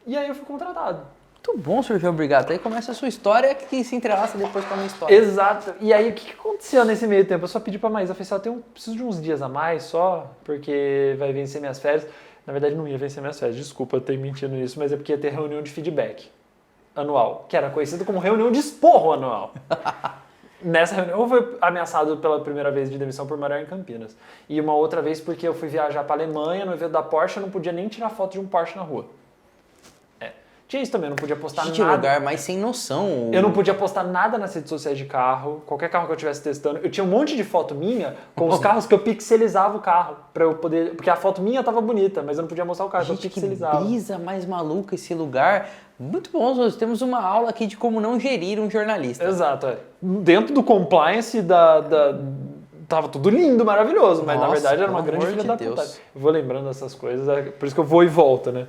e aí eu fui contratado. Muito bom, Sr. João Brigato. Aí começa a sua história que se entrelaça depois com a minha história. Exato. E aí, o que aconteceu nesse meio tempo? Eu só pedi pra Maísa, eu falei assim, preciso de uns dias a mais só, porque vai vencer minhas férias. Na verdade, não ia vencer minhas férias, desculpa eu ter mentindo nisso, mas é porque ia ter reunião de feedback anual, que era conhecido como reunião de esporro anual. Nessa reunião, eu fui ameaçado pela primeira vez de demissão por morar em Campinas. E uma outra vez porque eu fui viajar pra Alemanha, no evento da Porsche, eu não podia nem tirar foto de um Porsche na rua. Tinha isso também, eu não podia postar Gente, nada. lugar mais sem noção. Eu não podia postar nada nas redes sociais de carro, qualquer carro que eu estivesse testando. Eu tinha um monte de foto minha com os carros que eu pixelizava o carro, pra eu poder... Porque a foto minha tava bonita, mas eu não podia mostrar o carro, então eu Gente, que pixelizava. brisa mais maluca esse lugar. Muito bom, nós temos uma aula aqui de como não gerir um jornalista. Exato, é. Dentro do compliance tava tudo lindo, maravilhoso, mas na Nossa, verdade era uma pelo grande amor filha de da Deus. puta. Eu vou lembrando dessas coisas, por isso que eu vou e volto, né?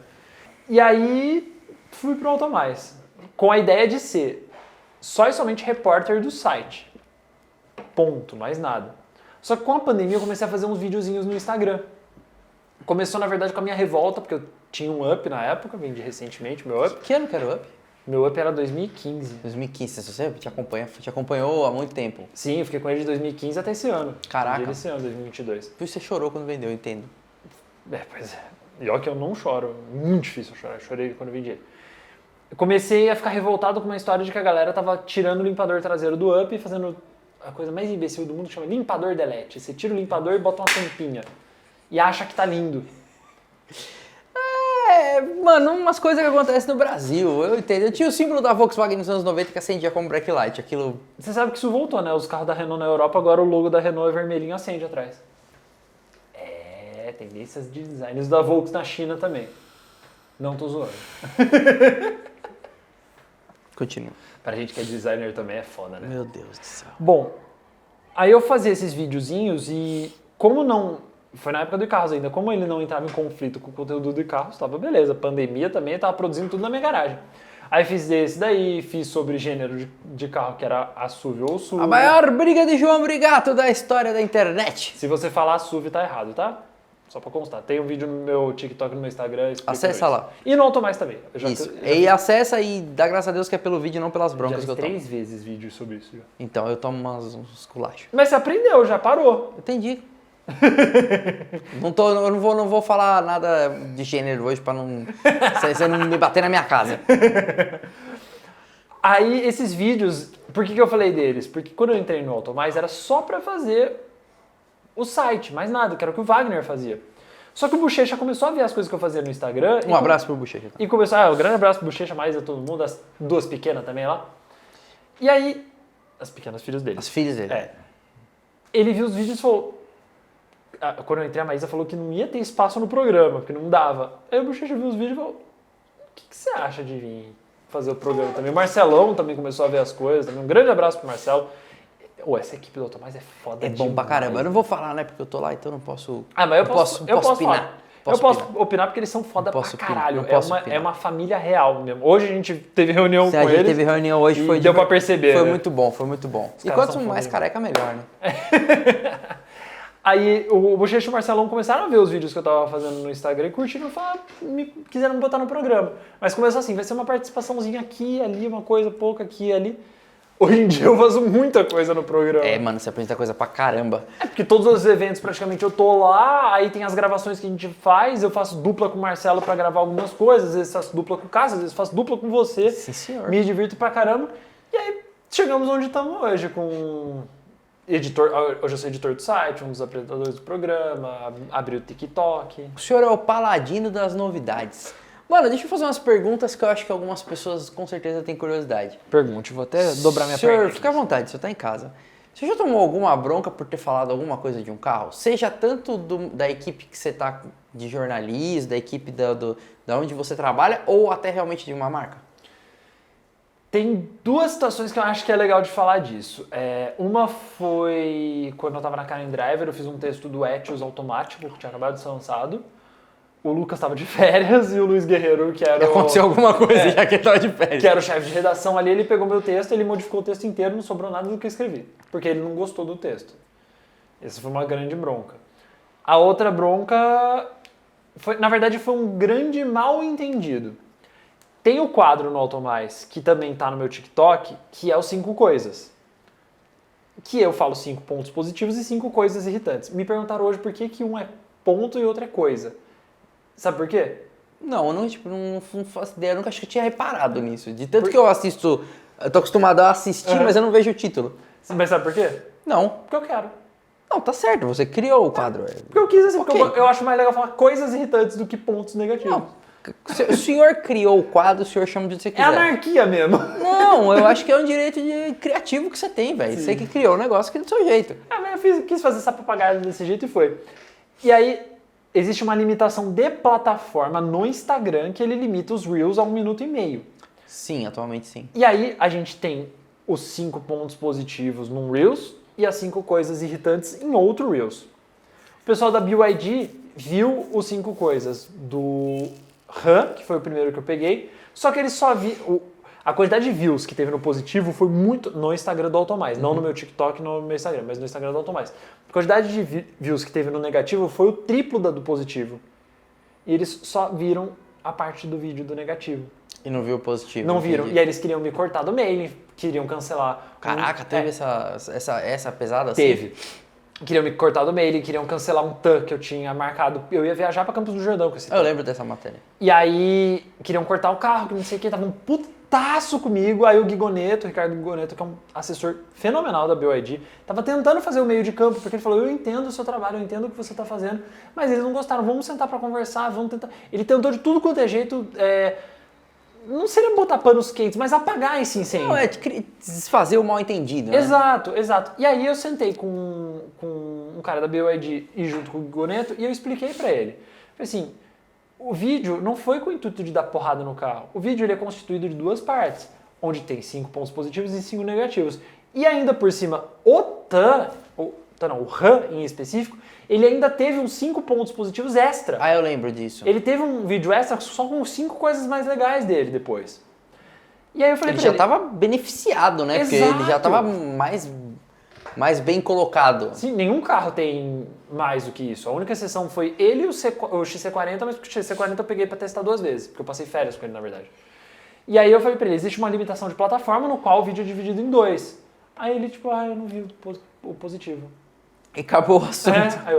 E aí fui pro Automais, com a ideia de ser só e somente repórter do site. Ponto, mais nada. Só que com a pandemia eu comecei a fazer uns videozinhos no Instagram. Começou, na verdade, com a minha revolta, porque eu tinha um Up na época, vendi recentemente meu Up. Que ano que era o Up? Meu Up era 2015. 2015, você te acompanhou há muito tempo. Sim, eu fiquei com ele de 2015 até esse ano. Caraca. Vendi ele esse ano, 2022. Por isso você chorou quando vendeu, eu entendo. Pois é. E ó que eu não choro, muito difícil eu chorar. Eu chorei quando eu vendi ele. Eu comecei a ficar revoltado com uma história de que a galera tava tirando o limpador traseiro do Up e fazendo a coisa mais imbecil do mundo, que chama limpador delete. Você tira o limpador e bota uma tampinha. E acha que tá lindo. Mano, umas coisas que acontecem no Brasil, eu entendo. Eu tinha o símbolo da Volkswagen nos anos 90 que acendia como backlight, aquilo... Você sabe que isso voltou, né? Os carros da Renault na Europa, agora o logo da Renault é vermelhinho, acende atrás. Tendências de designs da Volks na China também. Não tô zoando. Continua. Pra gente que é designer também é foda, né? Meu Deus do céu. Bom, aí eu fazia esses videozinhos e como não... Foi na época do carros ainda. Como ele não entrava em conflito com o conteúdo do carros, tava beleza. Pandemia também, tava produzindo tudo na minha garagem. Aí fiz esse daí, fiz sobre gênero de carro, que era a SUV ou SUV. A maior briga de João Brigato da história da internet. Se você falar SUV, tá errado, tá? Só pra constar. Tem um vídeo no meu TikTok, no meu Instagram. Acessa lá. E no Automais também. Isso. E acessa e dá graças a Deus que é pelo vídeo, não pelas broncas já que eu tomo. 3 vezes vídeos sobre isso. Já. Então, eu tomo uns culachos. Mas você aprendeu, já parou. Entendi. Eu não vou falar nada de gênero hoje pra não... Você não me bater na minha casa. Aí, esses vídeos... Por que eu falei deles? Porque quando eu entrei no Automais, era só pra fazer o site, mais nada, que era o que o Wagner fazia. Só que o Bochecha começou a ver as coisas que eu fazia no Instagram. Um abraço pro Bochecha. E começou, um grande abraço pro Bochecha, mais a todo mundo, as duas pequenas também lá. E aí, as pequenas filhas dele. As filhas dele. Ele viu os vídeos e falou... Quando eu entrei, a Maísa falou que não ia ter espaço no programa, porque não dava. Aí o Bochecha viu os vídeos e falou, o que você acha de vir fazer o programa também? O Marcelão também começou a ver as coisas, também um grande abraço pro Marcelo. Essa equipe do Automais é foda É bom pra caramba. Eu não vou falar, né? Porque eu tô lá, então eu não posso... Mas eu posso opinar. Eu posso opinar porque eles são foda pra caralho. Opinar. É uma família real mesmo. Hoje a gente teve reunião com eles. A gente teve reunião hoje, foi deu pra perceber. Foi né? muito bom, foi muito bom. E caras quanto são mais foda careca, melhor, né? Aí o Bochecha e o Marcelão começaram a ver os vídeos que eu tava fazendo no Instagram e curtiram e quiseram me botar no programa. Mas começou assim, vai ser uma participaçãozinha aqui, ali, uma coisa pouca aqui e ali. Hoje em dia eu faço muita coisa no programa. Mano, você apresenta coisa pra caramba. Porque todos os eventos praticamente eu tô lá, aí tem as gravações que a gente faz, eu faço dupla com o Marcelo pra gravar algumas coisas, às vezes faço dupla com o Cássio, às vezes faço dupla com você. Sim, senhor. Me divirto pra caramba. E aí chegamos onde estamos hoje, com editor. Hoje eu sou editor do site, um dos apresentadores do programa, abri o TikTok. O senhor é o paladino das novidades. Mano, deixa eu fazer umas perguntas que eu acho que algumas pessoas com certeza têm curiosidade. Pergunte, vou até dobrar minha perna. Senhor, fica à vontade, você tá em casa. Você já tomou alguma bronca por ter falado alguma coisa de um carro? Seja tanto da equipe que você tá de jornalismo, da equipe da onde você trabalha, ou até realmente de uma marca? Tem duas situações que eu acho que é legal de falar disso. Uma foi quando eu tava na Karen Driver, eu fiz um texto do Etios automático, que tinha acabado de ser lançado. O Lucas estava de férias e o Luiz Guerreiro, que era Aconteceu alguma coisa já que ele tava de férias. que era o chefe de redação ali, ele pegou meu texto, ele modificou o texto inteiro, não sobrou nada do que eu escrevi. Porque ele não gostou do texto. Essa foi uma grande bronca. A outra bronca Na verdade, foi um grande mal entendido. Tem o quadro no Automais, que também tá no meu TikTok, que é os 5 coisas. Que eu falo 5 pontos positivos e 5 coisas irritantes. Me perguntaram hoje por que um é ponto e outro é coisa. Sabe por quê? Não, eu não, tipo, não faço ideia, eu nunca acho que eu tinha reparado nisso. De tanto que eu assisto, eu tô acostumado a assistir, mas eu não vejo o título. Mas sabe por quê? Não. Porque eu quero. Não, tá certo, você criou o quadro. Porque eu quis assim, Ok. porque eu acho mais legal falar coisas irritantes do que pontos negativos. Não. Se o senhor criou o quadro, o senhor chama de que você É quiser. anarquia mesmo. Não, eu acho que é um direito criativo que você tem, velho. Você que criou o negócio aqui do seu jeito. Mas eu quis fazer essa papagaia desse jeito e foi. E aí, existe uma limitação de plataforma no Instagram que ele limita os Reels a 1 minuto e meio. Sim, atualmente sim. E aí, a gente tem os 5 pontos positivos num Reels e as 5 coisas irritantes em outro Reels. O pessoal da BYD viu os 5 coisas do RAM, que foi o primeiro que eu peguei, só que eles só a quantidade de views que teve no positivo foi muito no Instagram do Automais, não no meu TikTok, no meu Instagram, mas no Instagram do Automais. A quantidade de views que teve no negativo foi o triplo da do positivo. E eles só viram a parte do vídeo do negativo. E não viu o positivo. Não viram. Entendi. E aí eles queriam me cortar do mailing, queriam cancelar. Caraca, teve essa pesada assim? Teve. Queriam me cortar do mail, queriam cancelar um TAN que eu tinha marcado. Eu ia viajar pra Campos do Jordão com esse TAN. Eu lembro dessa matéria. E aí queriam cortar o carro, que não sei o que, tava um putaço comigo. Aí o Gigoneto, o Ricardo Gigoneto, que é um assessor fenomenal da BYD, tava tentando fazer o meio de campo, porque ele falou, eu entendo o seu trabalho, eu entendo o que você tá fazendo, mas eles não gostaram, vamos sentar pra conversar, vamos tentar... Ele tentou de tudo quanto é jeito, não seria botar panos quentes, mas apagar esse incêndio. Não, é desfazer o mal entendido, né? Exato, exato. E aí eu sentei com um cara da BYD e junto com o Goneto e eu expliquei pra ele. Falei assim, o vídeo não foi com o intuito de dar porrada no carro. O vídeo ele é constituído de 2 partes, onde tem 5 pontos positivos e 5 negativos. E ainda por cima, o RAM em específico, ele ainda teve uns 5 pontos positivos extra. Ah, eu lembro disso. Ele teve um vídeo extra só com 5 coisas mais legais dele depois. E aí eu falei Ele pra já tava beneficiado, né? Porque ele já Exato. tava mais bem colocado. Sim, nenhum carro tem mais do que isso. A única exceção foi ele e o XC40, mas o XC40 eu peguei pra testar 2 vezes, porque eu passei férias com ele, na verdade. E aí eu falei pra ele, existe uma limitação de plataforma no qual o vídeo é dividido em 2. Aí ele, tipo, eu não vi o positivo. E acabou o assunto. Aí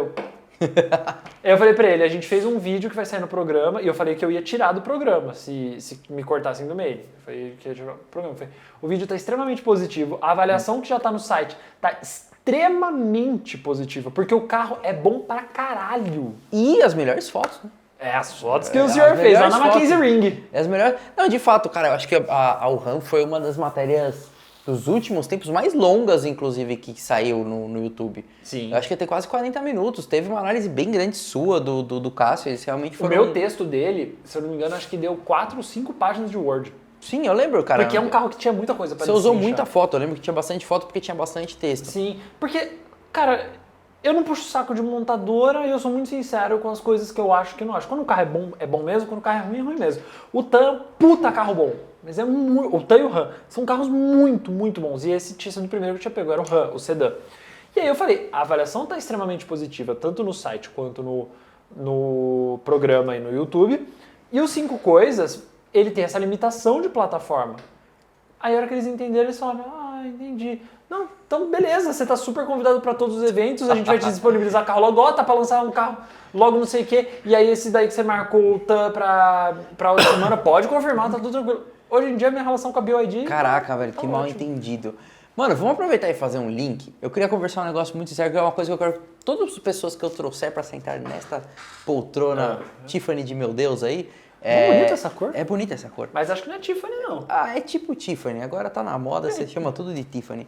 eu falei pra ele, a gente fez um vídeo que vai sair no programa, e eu falei que eu ia tirar do programa, se me cortassem do meio. Eu falei que ia tirar do programa. Eu falei, o vídeo tá extremamente positivo, a avaliação que já tá no site tá extremamente positiva, porque o carro é bom pra caralho. E as melhores fotos, né? As fotos que o senhor fez lá na Mackenzie Ring. As melhores... Não, de fato, cara, eu acho que a Wuhan foi uma das matérias dos últimos tempos mais longas, inclusive, que saiu no YouTube. Sim. Eu acho que ia ter quase 40 minutos. Teve uma análise bem grande sua do Cássio. Eles realmente O foram... meu texto dele, se eu não me engano, acho que deu 4 ou 5 páginas de Word. Sim, eu lembro, cara. Porque é um carro que tinha muita coisa pra Você usou destrinchar. muita foto. Eu lembro que tinha bastante foto porque tinha bastante texto. Sim, porque, cara, eu não puxo o saco de montadora e eu sou muito sincero com as coisas que eu acho que não acho. Quando o carro é bom mesmo, quando o carro é ruim mesmo. O TAN, puta carro bom. Mas é muito... O TAN e o RAM são carros muito, muito bons. E esse tinha sido o primeiro que eu tinha pego, era o RAM, o sedã. E aí eu falei, a avaliação tá extremamente positiva, tanto no site quanto no programa e no YouTube. E os 5 coisas, ele tem essa limitação de plataforma. Aí a hora que eles entenderam, eles falaram, entendi. Não, então beleza, você tá super convidado para todos os eventos, a gente vai te disponibilizar carro logo, tá para lançar um carro logo não sei o quê, e aí esse daí que você marcou o TAN pra outra semana, pode confirmar, tá tudo tranquilo. Hoje em dia minha relação com a BYD... Caraca, velho, que mal entendido. Mano, vamos aproveitar e fazer um link. Eu queria conversar um negócio muito sério, que é uma coisa que eu quero que todas as pessoas que eu trouxer pra sentar nesta poltrona Tiffany de meu Deus aí... É bonita essa cor? É bonita essa cor. Mas acho que não é Tiffany, não. Ah, é tipo Tiffany. Agora tá na moda, você chama tudo de Tiffany.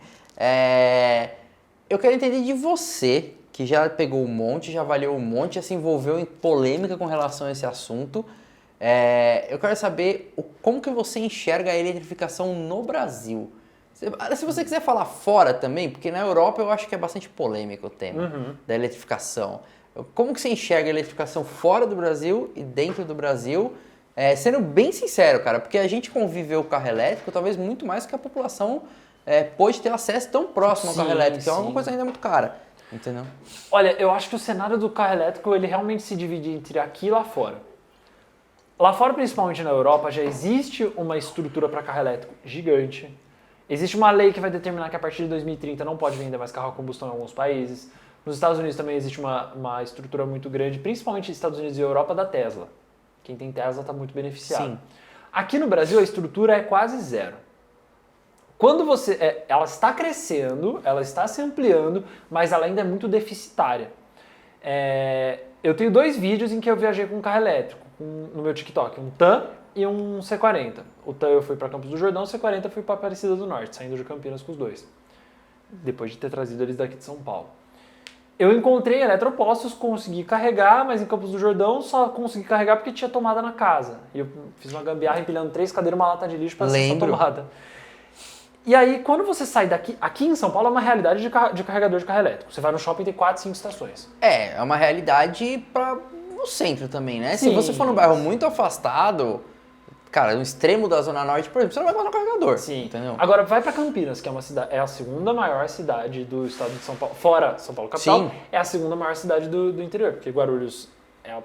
Eu quero entender de você, que já pegou um monte, já avaliou um monte, já se envolveu em polêmica com relação a esse assunto. Eu quero saber como que você enxerga a eletrificação no Brasil. Se você quiser falar fora também, porque na Europa eu acho que é bastante polêmico o tema da eletrificação. Como que você enxerga a eletrificação fora do Brasil e dentro do Brasil? Sendo bem sincero, cara, porque a gente conviveu com o carro elétrico talvez muito mais que a população pôde ter acesso tão próximo ao carro elétrico, que é uma coisa ainda muito cara. entendeu? Olha, eu acho que o cenário do carro elétrico, ele realmente se divide entre aqui e lá fora. Lá fora, principalmente na Europa, já existe uma estrutura para carro elétrico gigante. Existe uma lei que vai determinar que a partir de 2030 não pode vender mais carro a combustão em alguns países. Nos Estados Unidos também existe uma estrutura muito grande, principalmente nos Estados Unidos e Europa, da Tesla. Quem tem Tesla está muito beneficiado. Sim. Aqui no Brasil, a estrutura é quase zero. Quando ela está crescendo, ela está se ampliando, mas ela ainda é muito deficitária. Eu tenho 2 vídeos em que eu viajei com um carro elétrico no meu TikTok, um TAN e um C40. O TAN eu fui para Campos do Jordão, o C40 eu fui para Aparecida do Norte, saindo de Campinas com os dois, depois de ter trazido eles daqui de São Paulo. Eu encontrei eletropostos, consegui carregar, mas em Campos do Jordão só consegui carregar porque tinha tomada na casa. E eu fiz uma gambiarra empilhando 3 cadeiras e uma lata de lixo para acessar a tomada. E aí, quando você sai daqui... Aqui em São Paulo é uma realidade de carregador de carro elétrico. Você vai no shopping e tem 4, 5 estações. É uma realidade para o centro também, né? Sim. Se você for num bairro muito afastado, cara, no extremo da Zona Norte, por exemplo, você não vai encontrar um carregador. Sim. Entendeu? Agora, vai para Campinas, que é uma cidade, é a segunda maior cidade do estado de São Paulo. Fora São Paulo capital, Sim. é a segunda maior cidade do interior. Porque Guarulhos é a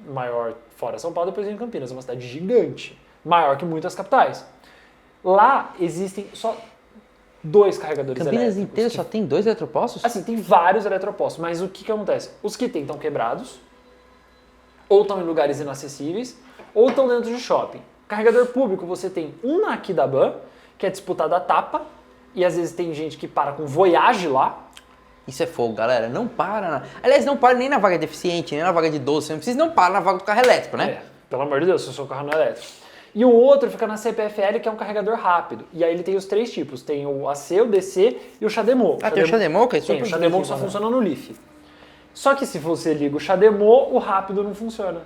maior fora São Paulo, depois vem Campinas. É uma cidade gigante. Maior que muitas capitais. Lá existem só 2 carregadores Campinas elétricos. inteira só tem 2 eletropostos? Assim, tem vários eletropostos, mas o que acontece? Os que tem estão quebrados, ou estão em lugares inacessíveis, ou estão dentro de shopping. Carregador público, você tem um na Aquidabã, que é disputado a tapa, e às vezes tem gente que para com Voyage lá. Isso é fogo, galera. Não para. Aliás, não para nem na vaga deficiente, nem na vaga de idoso. Você não precisa, não para na vaga do carro elétrico, né? Pelo amor de Deus, se o seu carro não é elétrico. E o outro fica na CPFL, que é um carregador rápido. E aí ele tem os 3 tipos. Tem o AC, o DC e o CHAdeMO. Tem o CHAdeMO, que é super Tem, o CHAdeMO que só difícil, funciona no Leaf. Só que se você liga o CHAdeMO, o rápido não funciona.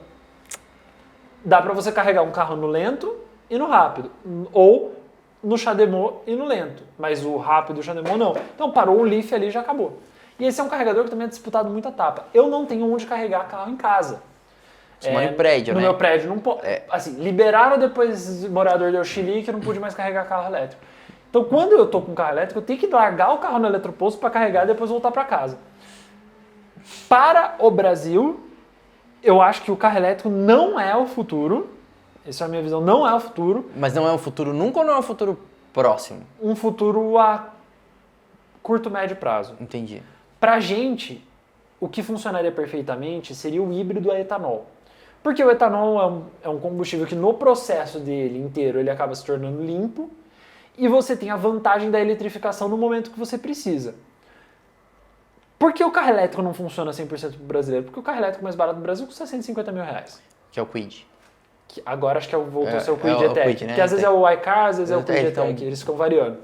Dá pra você carregar um carro no lento e no rápido. Ou no CHAdeMO e no lento. Mas o rápido e o CHAdeMO não. Então parou o Leaf ali e já acabou. E esse é um carregador que também é disputado muita tapa. Eu não tenho onde carregar carro em casa. Você mora em prédio, no né? No meu prédio não pode. Assim, liberaram depois o morador deu chilique que eu não pude mais carregar carro elétrico. Então, quando eu tô com carro elétrico, eu tenho que largar o carro no eletroposto para carregar e depois voltar para casa. Para o Brasil, eu acho que o carro elétrico não é o futuro. Essa é a minha visão, não é o futuro. Mas não é um futuro nunca ou não é um futuro próximo? Um futuro a curto, médio prazo. Entendi. Pra gente, o que funcionaria perfeitamente seria o híbrido a etanol. Porque o etanol é um combustível que no processo dele inteiro ele acaba se tornando limpo e você tem a vantagem da eletrificação no momento que você precisa. Por que o carro elétrico não funciona 100% pro brasileiro? Porque o carro elétrico mais barato do Brasil custa 150 mil reais. Que é o Quid. Que agora acho que voltou a ser o Quid é o E-Tech. Quid, né? Que às vezes é o iCar, às vezes é o Quid então- E-Tech. Eles ficam variando.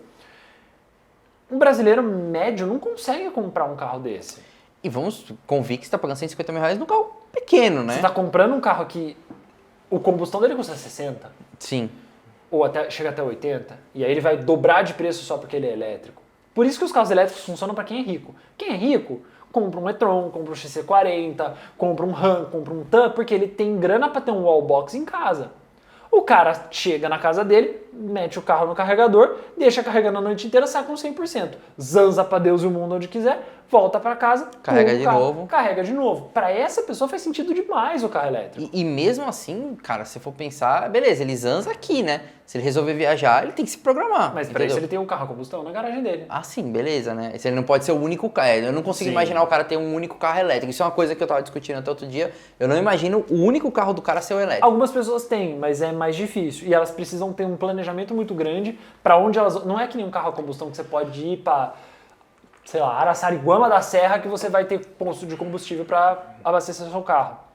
Um brasileiro médio não consegue comprar um carro desse. E vamos convir que você está pagando 150 mil reais no carro pequeno, né? Você está comprando um carro que o combustão dele custa 60, Sim. ou chega até 80, e aí ele vai dobrar de preço só porque ele é elétrico. Por isso que os carros elétricos funcionam para quem é rico. Quem é rico, compra um e-tron, compra um XC40, compra um Ram, compra um TAN, porque ele tem grana para ter um wallbox em casa. O cara chega na casa dele, mete o carro no carregador, deixa carregando a noite inteira, sai com 100%. Zanza pra Deus e o mundo onde quiser, volta pra casa, Carrega pula o de carro, novo. Carrega de novo. Pra essa pessoa faz sentido demais o carro elétrico. E mesmo assim, cara, se for pensar, beleza, ele zanza aqui, né? Se ele resolver viajar, ele tem que se programar. Mas pra entendeu? isso ele tem um carro a combustão na garagem dele. Ah, sim, beleza, né? Ele não pode ser o único carro. Eu não consigo Sim. imaginar o cara ter um único carro elétrico. Isso é uma coisa que eu tava discutindo até outro dia. Eu não imagino o único carro do cara ser o elétrico. Algumas pessoas têm, mas é mais difícil. E elas precisam ter um planejamento muito grande pra onde elas... Não é que nem um carro a combustão que você pode ir pra, sei lá, Araçariguama da Serra que você vai ter posto de combustível pra abastecer seu carro.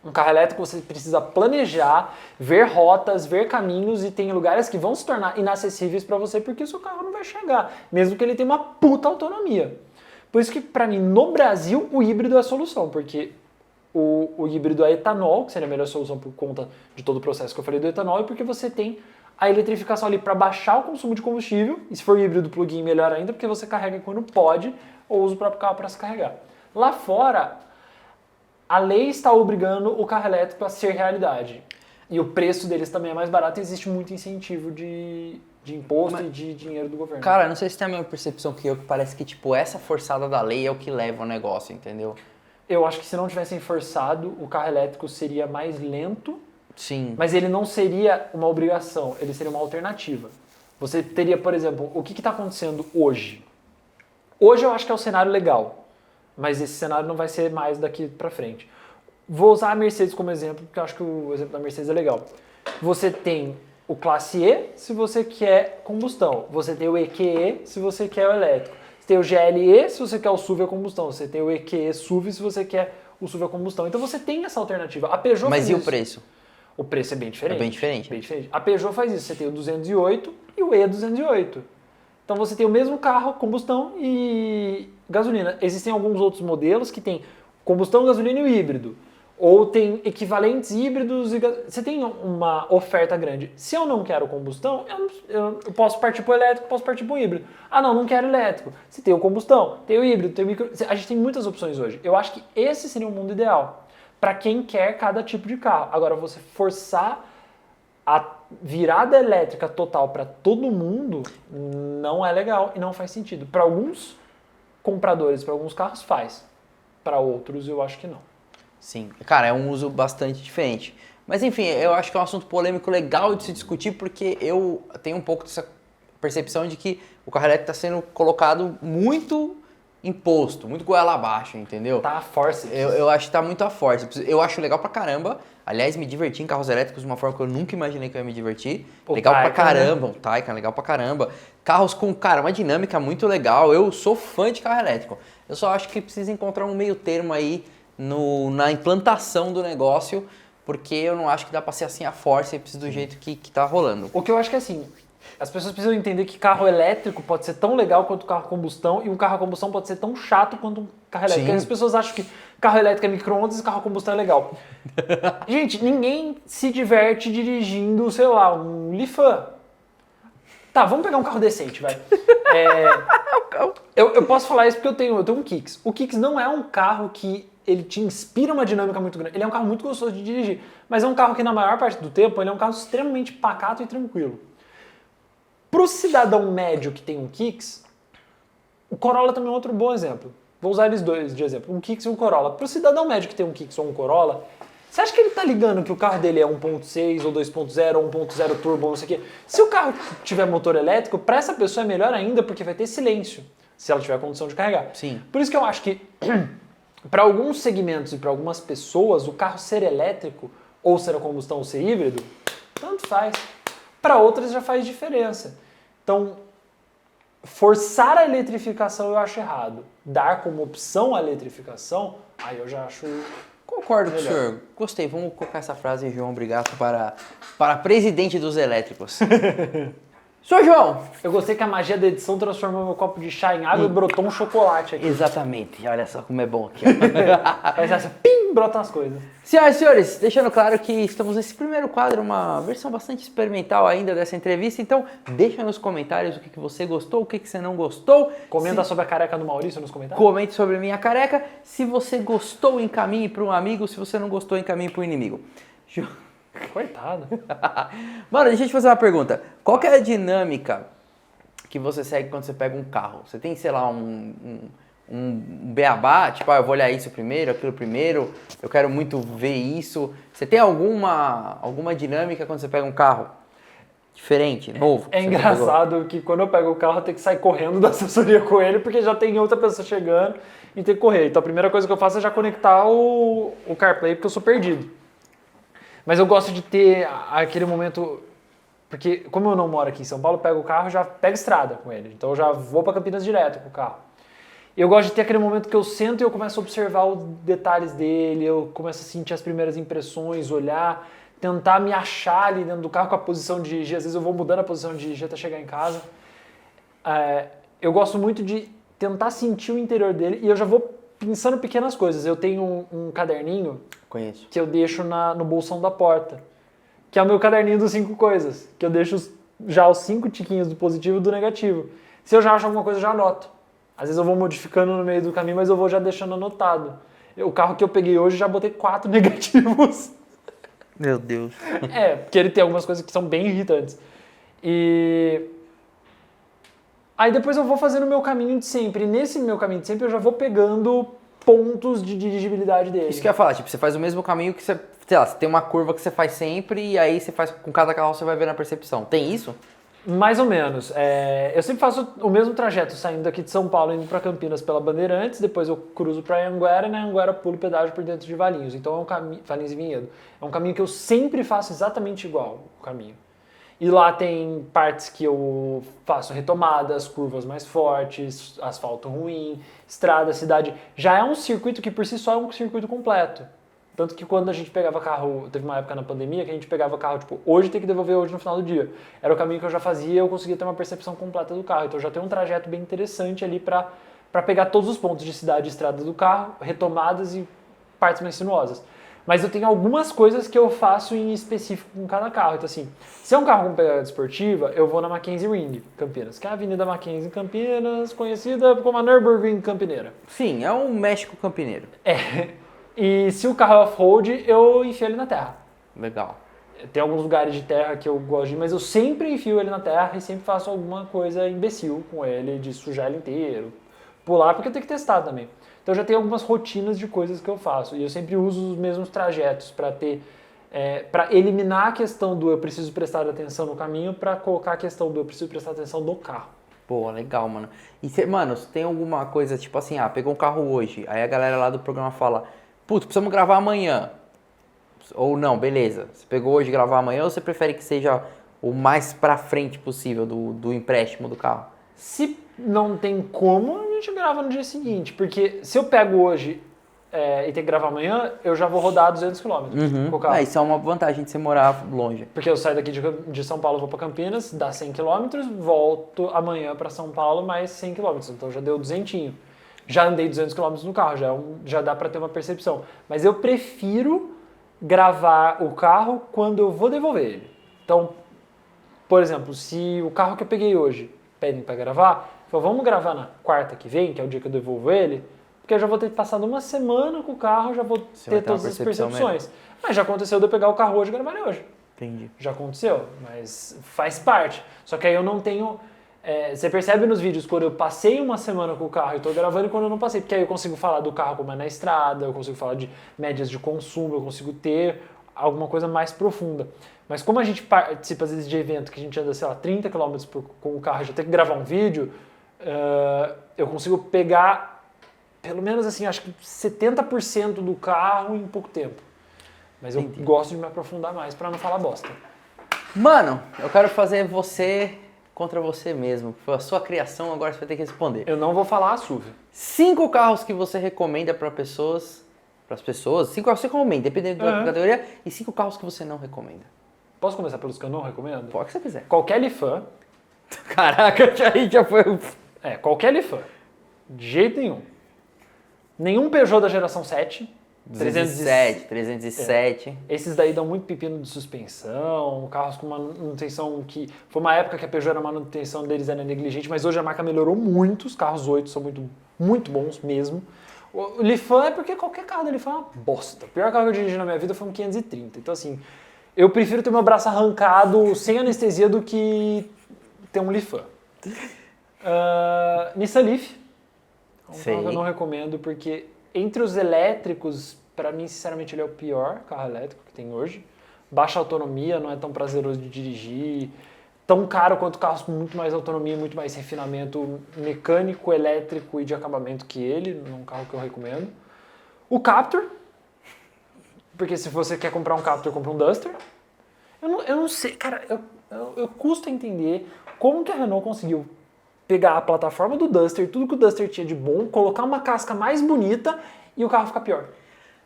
Um carro elétrico você precisa planejar, ver rotas, ver caminhos e tem lugares que vão se tornar inacessíveis para você porque o seu carro não vai chegar, mesmo que ele tenha uma puta autonomia. Por isso que para mim no Brasil o híbrido é a solução, porque o híbrido a etanol, que seria a melhor solução por conta de todo o processo que eu falei do etanol, e porque você tem a eletrificação ali para baixar o consumo de combustível, e se for híbrido plug-in melhor ainda, porque você carrega quando pode ou usa o próprio carro para se carregar. Lá fora, a lei está obrigando o carro elétrico a ser realidade. E o preço deles também é mais barato e existe muito incentivo de de imposto e de dinheiro do governo. Cara, não sei se tem a mesma percepção que eu, que parece que, tipo, essa forçada da lei é o que leva o negócio, entendeu? Eu acho que se não tivessem forçado, o carro elétrico seria mais lento, Sim. mas ele não seria uma obrigação, ele seria uma alternativa. Você teria, por exemplo, o que está acontecendo hoje? Hoje eu acho que é o cenário legal, mas esse cenário não vai ser mais daqui para frente. Vou usar a Mercedes como exemplo, porque eu acho que o exemplo da Mercedes é legal. Você tem o Classe E se você quer combustão, você tem o EQE se você quer o elétrico, você tem o GLE se você quer o SUV a combustão, você tem o EQE SUV se você quer o SUV a combustão. Então você tem essa alternativa. A Peugeot Mas faz e o isso. preço? O preço é bem diferente. É bem diferente. Bem diferente. A Peugeot faz isso. Você tem o 208 e o E208. Então você tem o mesmo carro, combustão e gasolina. Existem alguns outros modelos que tem combustão, gasolina e o híbrido. Ou tem equivalentes híbridos. Você tem uma oferta grande. Se eu não quero combustão, eu posso partir para o elétrico, posso partir para o híbrido. Ah, não quero elétrico. Você tem o combustão, tem o híbrido, tem o micro... A gente tem muitas opções hoje. Eu acho que esse seria o mundo ideal para quem quer cada tipo de carro. Agora, você forçar a virada elétrica total para todo mundo não é legal e não faz sentido. Para alguns compradores, para alguns carros faz. Para outros, eu acho que não. Sim. Cara, é um uso bastante diferente. Mas enfim, eu acho que é um assunto polêmico legal de se discutir, porque eu tenho um pouco dessa percepção de que o carro elétrico está sendo colocado muito imposto, muito goela abaixo, entendeu? Tá a força. Eu acho que tá muito a força. Eu acho legal pra caramba. Aliás, me diverti em carros elétricos de uma forma que eu nunca imaginei que eu ia me divertir. O Legal Taycan, pra caramba. O Taycan, legal pra caramba. Carros com, cara, uma dinâmica muito legal. Eu sou fã de carro elétrico. Eu só acho que precisa encontrar um meio termo aí na implantação do negócio, porque eu não acho que dá pra ser assim a força e precisa do jeito que tá rolando. O que eu acho que é assim, as pessoas precisam entender que carro elétrico pode ser tão legal quanto carro a combustão e um carro a combustão pode ser tão chato quanto um carro elétrico. Sim. As pessoas acham que carro elétrico é micro-ondas e carro a combustão é legal. Gente, ninguém se diverte dirigindo, sei lá, um Lifan. Tá, vamos pegar um carro decente, vai. Eu posso falar isso porque eu tenho um Kicks. O Kicks não é um carro que ele te inspira uma dinâmica muito grande. Ele é um carro muito gostoso de dirigir, mas é um carro que na maior parte do tempo ele é um carro extremamente pacato e tranquilo. Pro cidadão médio que tem um Kicks, o Corolla também é outro bom exemplo. Vou usar eles dois de exemplo, um Kicks e um Corolla. Pro cidadão médio que tem um Kicks ou um Corolla, você acha que ele tá ligando que o carro dele é 1.6 ou 2.0 ou 1.0 turbo, não sei o quê? Se o carro tiver motor elétrico, para essa pessoa é melhor ainda porque vai ter silêncio, se ela tiver condição de carregar. Sim. Por isso que eu acho que para alguns segmentos e para algumas pessoas, o carro ser elétrico ou ser a combustão ou ser híbrido, tanto faz. Para outras já faz diferença. Então, forçar a eletrificação eu acho errado. Dar como opção a eletrificação, aí eu já acho... Concordo com o Melhor. senhor. Gostei. Vamos colocar essa frase, João Brigato, para presidente dos elétricos. Senhor João! Eu gostei que a magia da edição transformou meu copo de chá em água e brotou um chocolate aqui. Exatamente. Olha só como é bom aqui. Ó. Faz essa, pim, brota as coisas. Senhoras e senhores, deixando claro que estamos nesse primeiro quadro, uma versão bastante experimental ainda dessa entrevista, então deixa nos comentários o que você gostou, o que você não gostou. Comenta sobre a careca do Maurício nos comentários. Comente sobre a minha careca. Se você gostou, encaminhe para um amigo. Se você não gostou, encaminhe para um inimigo. Coitado. Mano, deixa eu te fazer uma pergunta. Qual que é a dinâmica que você segue quando você pega um carro? Você tem, sei lá, um beabá? Tipo, eu vou olhar isso primeiro, aquilo primeiro. Eu quero muito ver isso. Você tem alguma dinâmica quando você pega um carro? Diferente, novo? É engraçado que quando eu pego o carro eu tenho que sair correndo da assessoria com ele porque já tem outra pessoa chegando e tem que correr. Então a primeira coisa que eu faço é já conectar o CarPlay porque eu sou perdido. Mas eu gosto de ter aquele momento, porque como eu não moro aqui em São Paulo, eu pego o carro e já pego estrada com ele. Então eu já vou para Campinas direto com o carro. Eu gosto de ter aquele momento que eu sento e eu começo a observar os detalhes dele, eu começo a sentir as primeiras impressões, olhar, tentar me achar ali dentro do carro com a posição de dirigir. Às vezes eu vou mudando a posição de dirigir até chegar em casa. Eu gosto muito de tentar sentir o interior dele e eu já vou pensando pequenas coisas. Eu tenho um caderninho Conheço. que eu deixo no bolsão da porta, que é o meu caderninho dos 5 coisas, que eu deixo já os 5 tiquinhos do positivo e do negativo. Se eu já acho alguma coisa, eu já anoto. Às vezes eu vou modificando no meio do caminho, mas eu vou já deixando anotado. O carro que eu peguei hoje, já botei 4 negativos. Meu Deus. Porque ele tem algumas coisas que são bem irritantes. E aí depois eu vou fazendo o meu caminho de sempre. E nesse meu caminho de sempre eu já vou pegando pontos de dirigibilidade dele. Isso que eu ia falar, tipo, você faz o mesmo caminho que você, sei lá, você tem uma curva que você faz sempre e aí você faz com cada carro você vai ver na percepção. Tem isso? Mais ou menos. Eu sempre faço o mesmo trajeto, saindo daqui de São Paulo, indo para Campinas pela Bandeirantes, depois eu cruzo para Anhanguera e na Anhanguera pulo pedágio por dentro de Valinhos. Então é um caminho, Valinhos e Vinhedo. É um caminho que eu sempre faço exatamente igual o caminho. E lá tem partes que eu faço retomadas, curvas mais fortes, asfalto ruim, estrada, cidade. Já é um circuito que por si só é um circuito completo. Tanto que quando a gente pegava carro, teve uma época na pandemia que a gente pegava carro, tipo, hoje tem que devolver hoje no final do dia. Era o caminho que eu já fazia e eu conseguia ter uma percepção completa do carro. Então já tem um trajeto bem interessante ali para pegar todos os pontos de cidade e estrada do carro, retomadas e partes mais sinuosas. Mas eu tenho algumas coisas que eu faço em específico com cada carro. Então assim, se é um carro com pegada esportiva, eu vou na Mackenzie Ring, Campinas, que é a Avenida Mackenzie em Campinas, conhecida como a Nürburgring Campineira. Sim, é um México campineiro. E se o carro é off-road, eu enfio ele na terra. Legal. Tem alguns lugares de terra que eu gosto de ir, mas eu sempre enfio ele na terra e sempre faço alguma coisa imbecil com ele, de sujar ele inteiro, pular, porque eu tenho que testar também. Então eu já tenho algumas rotinas de coisas que eu faço e eu sempre uso os mesmos trajetos para para eliminar a questão do eu preciso prestar atenção no caminho para colocar a questão do eu preciso prestar atenção no carro. Pô, legal, mano. E, mano, tem alguma coisa, tipo assim, pegou um carro hoje, aí a galera lá do programa fala, putz, precisamos gravar amanhã. Ou não, beleza. Você pegou hoje gravar amanhã ou você prefere que seja o mais pra frente possível do empréstimo do carro? Se não tem como, a gente grava no dia seguinte, porque se eu pego hoje e tem que gravar amanhã, eu já vou rodar 200 km com o carro. Isso é uma vantagem de você morar longe. Porque eu saio daqui de São Paulo, vou para Campinas, dá 100 km, volto amanhã para São Paulo mais 100 km, então já deu 200. Já andei 200 km no carro, já dá para ter uma percepção. Mas eu prefiro gravar o carro quando eu vou devolver ele. Então, por exemplo, se o carro que eu peguei hoje pedem para gravar, eu falo, vamos gravar na quarta que vem, que é o dia que eu devolvo ele, porque eu já vou ter passado uma semana com o carro, já vou ter todas as percepções. Mas já aconteceu de eu pegar o carro hoje e gravar ele hoje. Entendi. Já aconteceu, mas faz parte. Só que aí eu não tenho... você percebe nos vídeos quando eu passei uma semana com o carro e estou gravando e quando eu não passei, porque aí eu consigo falar do carro como é na estrada, eu consigo falar de médias de consumo, eu consigo ter alguma coisa mais profunda. Mas como a gente participa às vezes de evento que a gente anda, sei lá, 30 km com o carro e já tem que gravar um vídeo, eu consigo pegar pelo menos assim, acho que 70% do carro em pouco tempo. Mas eu gosto de me aprofundar mais para não falar bosta. Mano, eu quero fazer você contra você mesmo. Foi a sua criação, agora você vai ter que responder. Eu não vou falar a Silvia. 5 carros que você recomenda para pessoas. Para as pessoas? 5 carros que você recomenda, dependendo da categoria. E 5 carros que você não recomenda. Posso começar pelos que eu não recomendo? Pode que você quiser. Qualquer Lifan. Caraca, já foi. Qualquer Lifan. De jeito nenhum. Nenhum Peugeot da geração 7. 307. Esses daí dão muito pepino de suspensão, carros com manutenção que... Foi uma época que a Peugeot, a manutenção deles era negligente, mas hoje a marca melhorou muito, os carros 8 são muito, muito bons mesmo. O Lifan é porque qualquer carro da Lifan é uma bosta. O pior carro que eu dirigi na minha vida foi um 530. Então assim, eu prefiro ter meu braço arrancado sem anestesia do que ter um Lifan. Nissan Leaf. É um carro que eu não recomendo porque... Entre os elétricos, para mim, sinceramente, ele é o pior carro elétrico que tem hoje. Baixa autonomia, não é tão prazeroso de dirigir. Tão caro quanto carros com muito mais autonomia, muito mais refinamento mecânico, elétrico e de acabamento que ele. Não é um carro que eu recomendo. O Captur, porque se você quer comprar um Captur, compra um Duster. Eu não sei, cara, eu custo entender como que a Renault conseguiu pegar a plataforma do Duster, tudo que o Duster tinha de bom, colocar uma casca mais bonita e o carro ficar pior.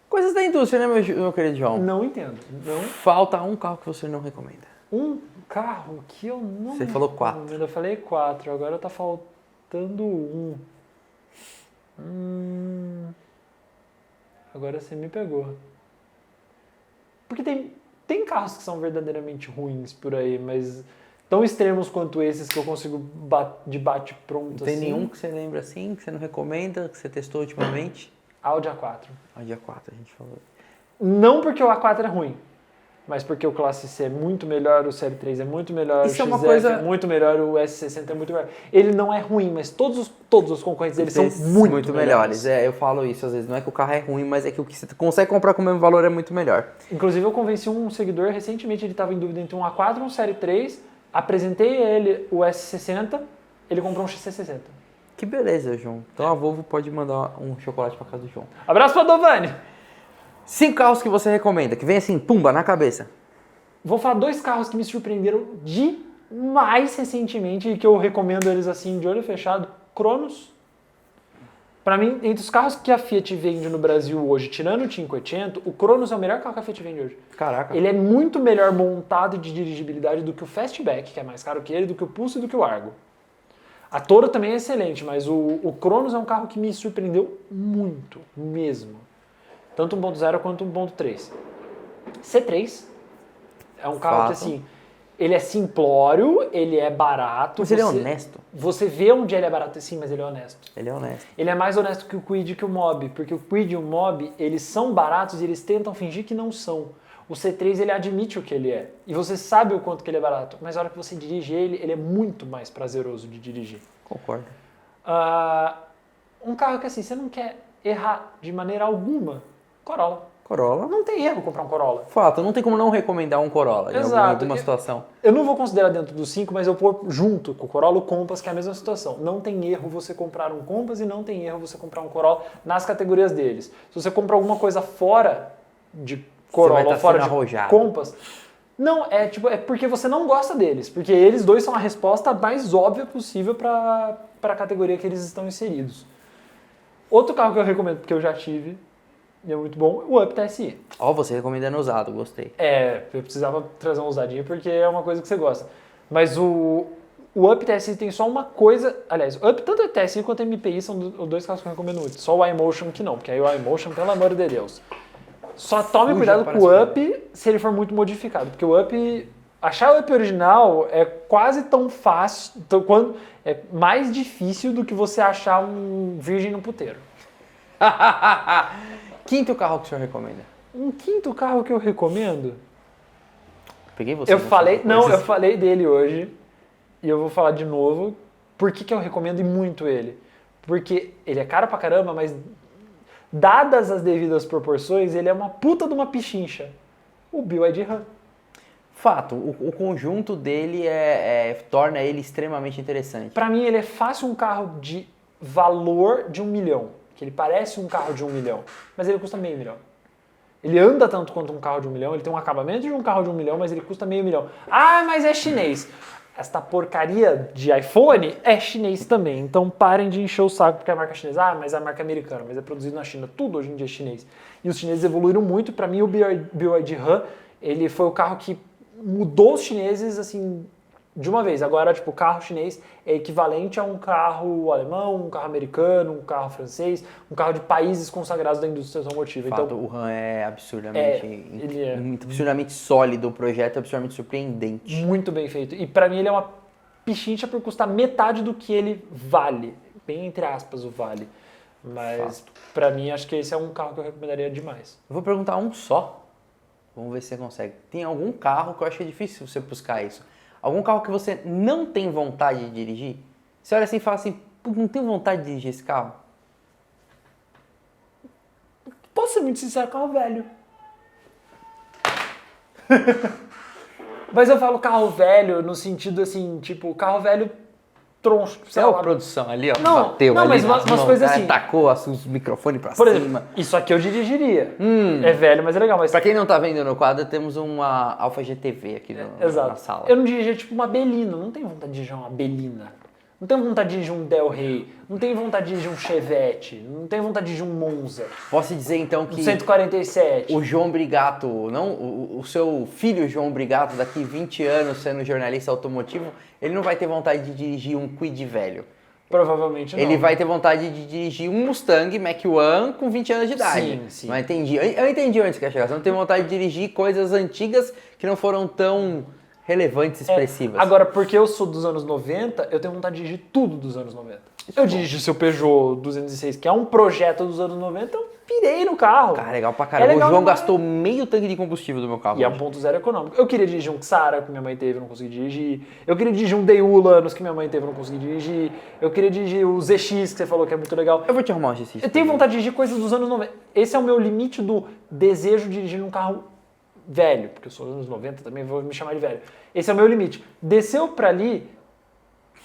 Coisas da indústria, né, meu querido João? Não entendo. Não. Falta um carro que você não recomenda. Um carro que eu não... Você falou 4. Eu falei 4, agora tá faltando um. Agora você me pegou. Porque tem carros que são verdadeiramente ruins por aí, mas... Tão extremos quanto esses que eu consigo de bate-pronto. Tem assim. nenhum que você lembra assim, que você não recomenda, que você testou ultimamente? Audi A4. Audi A4, a gente falou. Não porque o A4 é ruim. mas porque o Classe C é muito melhor, o Série 3 é muito melhor, Isso o é uma XF coisa- é muito melhor, o S60 é muito melhor. Ele não é ruim, mas todos os concorrentes dele são muito melhores. Eu falo isso às vezes, não é que o carro é ruim, mas é que o que você consegue comprar com o mesmo valor é muito melhor. Inclusive eu convenci um seguidor recentemente, ele estava em dúvida entre um A4 e um Série 3, apresentei a ele o S60, ele comprou um XC60. Que beleza, João. Então a Volvo pode mandar um chocolate pra casa do João. Abraço pra Dovani! 5 carros que você recomenda, que vem assim, pumba, na cabeça. Vou falar 2 carros que me surpreenderam demais recentemente e que eu recomendo eles assim de olho fechado. Cronos. Pra mim, entre os carros que a Fiat vende no Brasil hoje, tirando o 500, o Cronos é o melhor carro que a Fiat vende hoje. Caraca. Ele é muito melhor montado de dirigibilidade do que o Fastback, que é mais caro que ele, do que o Pulse e do que o Argo. A Toro também é excelente, mas o Cronos é um carro que me surpreendeu muito, mesmo. Tanto 1.0 quanto 1.3. C3 é um carro que, assim, ele é simplório, ele é barato. Mas ele é honesto. Você vê onde ele é barato, sim, mas ele é honesto. Ele é honesto. Ele é mais honesto que o Kwid e que o Mob, porque o Kwid e o Mob, eles são baratos e eles tentam fingir que não são. O C3, ele admite o que ele é. E você sabe o quanto que ele é barato, mas na hora que você dirige ele é muito mais prazeroso de dirigir. Concordo. Um carro que, assim, você não quer errar de maneira alguma. Corolla. Corolla. Não tem erro comprar um Corolla. Fato, não tem como não recomendar um Corolla em Exato. alguma situação. Eu não vou considerar dentro dos 5, mas eu pôr junto com o Corolla o Compass, que é a mesma situação. Não tem erro você comprar um Compass e não tem erro você comprar um Corolla nas categorias deles. Se você comprar alguma coisa fora de Corolla ou fora de arrojado. Compass, não, é porque você não gosta deles, porque eles dois são a resposta mais óbvia possível para a categoria que eles estão inseridos. Outro carro que eu recomendo, porque eu já tive, e é muito bom, o Up TSI. Ó, você recomendando usado, gostei. Eu precisava trazer uma ousadinha porque é uma coisa que você gosta. Mas o Up TSI tem só uma coisa, aliás, o Up, tanto o TSI quanto o MPI são os dois carros que eu recomendo muito. Só o iMotion que não, porque aí o iMotion, pelo amor de Deus. Só tome cuidado com o Up se ele for muito modificado, porque o Up, achar o Up original é quase tão fácil, é mais difícil do que você achar um virgem no puteiro. Quinto carro que o senhor recomenda? Um quinto carro que eu recomendo? Peguei você. Eu falei dele hoje e eu vou falar de novo. Por que eu recomendo muito ele? Porque ele é caro pra caramba, mas dadas as devidas proporções, ele é uma puta de uma pichincha. O BYD RAM. Fato, o conjunto dele torna ele extremamente interessante. Pra mim, ele é fácil um carro de valor de 1 milhão. Que ele parece um carro de 1 milhão, mas ele custa meio milhão. Ele anda tanto quanto um carro de 1 milhão, ele tem um acabamento de um carro de 1 milhão, mas ele custa meio milhão. Ah, mas é chinês. Esta porcaria de iPhone é chinês também, então parem de encher o saco porque é a marca chinesa. Ah, mas é a marca americana, mas é produzido na China. Tudo hoje em dia é chinês. E os chineses evoluíram muito. Para mim, o BYD RAM, ele foi o carro que mudou os chineses, assim, de uma vez. Agora, tipo, o carro chinês é equivalente a um carro alemão, um carro americano, um carro francês, um carro de países consagrados da indústria automotiva. Fato, Então, o RAM é absurdamente, ele é absurdamente sólido, o projeto é absurdamente surpreendente. muito bem feito. E pra mim ele é uma pichincha por custar metade do que ele vale. Bem entre aspas o vale. Mas pra mim acho que esse é um carro que eu recomendaria demais. Eu vou perguntar um só. Vamos ver se você consegue. Tem algum carro que eu acho que é difícil você buscar isso. Algum carro que você não tem vontade de dirigir? Você olha assim e fala assim, não tenho vontade de dirigir esse carro? Posso ser muito sincero, carro velho. Mas eu falo carro velho no sentido assim, tipo, carro velho troncho. Você é a produção ali, ó, não, bateu não, ali. Mas umas coisas assim. Tacou os microfones pra Por cima. exemplo, isso aqui eu dirigiria. É velho, mas é legal. Mas pra quem não tá vendo no quadro, temos uma Alfa GTV aqui na sala. Eu não dirigia tipo uma Belina, não tenho vontade de dirigir uma Belina. Não tenho vontade de dirigir um Del Rey, não tenho vontade de dirigir um Chevette, não tenho vontade de dirigir um Monza. Posso dizer então que 147. o João Brigato, não, o seu filho João Brigato, daqui 20 anos sendo jornalista automotivo, ele não vai ter vontade de dirigir um Kwid velho. Provavelmente não. Ele vai ter vontade de dirigir um Mustang Mach-1 com 20 anos de idade. Sim. Mas entendi. Eu entendi onde você quer chegar. Você não tem vontade de dirigir coisas antigas que não foram tão relevantes, expressivas. Agora, porque eu sou dos anos 90, eu tenho vontade de dirigir tudo dos anos 90. Eu dirigi o seu Peugeot 206, que é um projeto dos anos 90, eu pirei no carro. Cara, legal pra caramba. legal O João demais. gastou meio tanque de combustível do meu carro. E é hoje. 1.0 econômico. Eu queria dirigir um Xara que minha mãe teve, eu não consegui dirigir. Eu queria dirigir um Deulanos que minha mãe teve, eu não consegui dirigir. Eu queria dirigir o ZX que você falou que é muito legal. Eu vou te arrumar um exercício. Eu tenho vontade de dirigir coisas dos anos 90. Esse é o meu limite do desejo de dirigir um carro velho, porque eu sou dos anos 90 também, vou me chamar de velho. Esse é o meu limite. Desceu pra ali,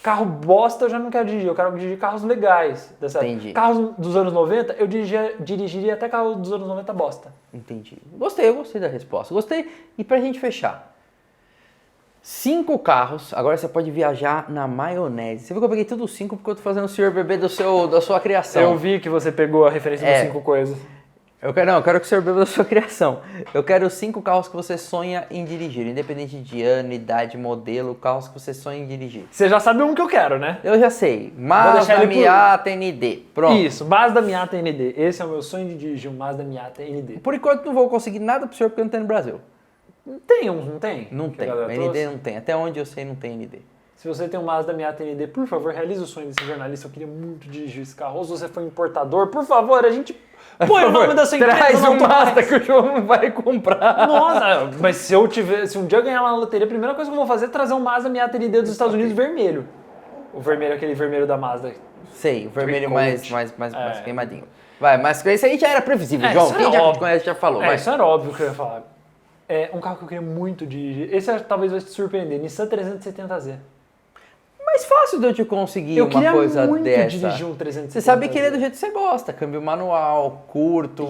carro bosta eu já não quero dirigir, eu quero dirigir carros legais. Entendi. Carros dos anos 90, eu dirigiria até carro dos anos 90 bosta. Entendi. Eu gostei da resposta. Gostei. E pra gente fechar. 5 carros, agora você pode viajar na maionese. Você viu que eu peguei tudo 5 porque eu tô fazendo o senhor bebê da sua criação. Eu vi que você pegou a referência das 5 coisas. Eu quero que o senhor beba da sua criação. Eu quero 5 carros que você sonha em dirigir, independente de ano, idade, modelo, carros que você sonha em dirigir. Você já sabe um que eu quero, né? Eu já sei. deixar Mazda ele Miata ND. Pronto. Isso, Mazda Miata ND. Esse é o meu sonho de dirigir um Mazda Miata ND. Por enquanto não vou conseguir nada pro senhor porque não tem no Brasil. Tem uns, não tem? Não Que a tem. galera ND trouxe? não tem. Até onde eu sei não tem ND. Se você tem um Mazda Miata ND, por favor, realize o sonho desse jornalista. Eu queria muito dirigir esse carro. Ou se você for importador, por favor, a gente põe o nome da sua empresa. Traz no um Mazda Mazda. que o João não vai comprar. Nossa, mas se um dia eu ganhar lá na loteria, a primeira coisa que eu vou fazer é trazer um Mazda Miata ND dos Estados Unidos vermelho. O vermelho, aquele vermelho da Mazda. Sei, o vermelho mais queimadinho. É. Vai, mas isso aí já era previsível, João. isso Quem era já te óbvio. conhece já falou. Vai. Isso era óbvio que eu ia falar. É um carro que eu queria muito dirigir. Esse talvez vai te surpreender. Nissan 370Z. Mais fácil de eu te conseguir Eu uma queria coisa muito dessa. dirigir um 370Z. Você sabe que ele é do jeito que você gosta. Câmbio manual, curto,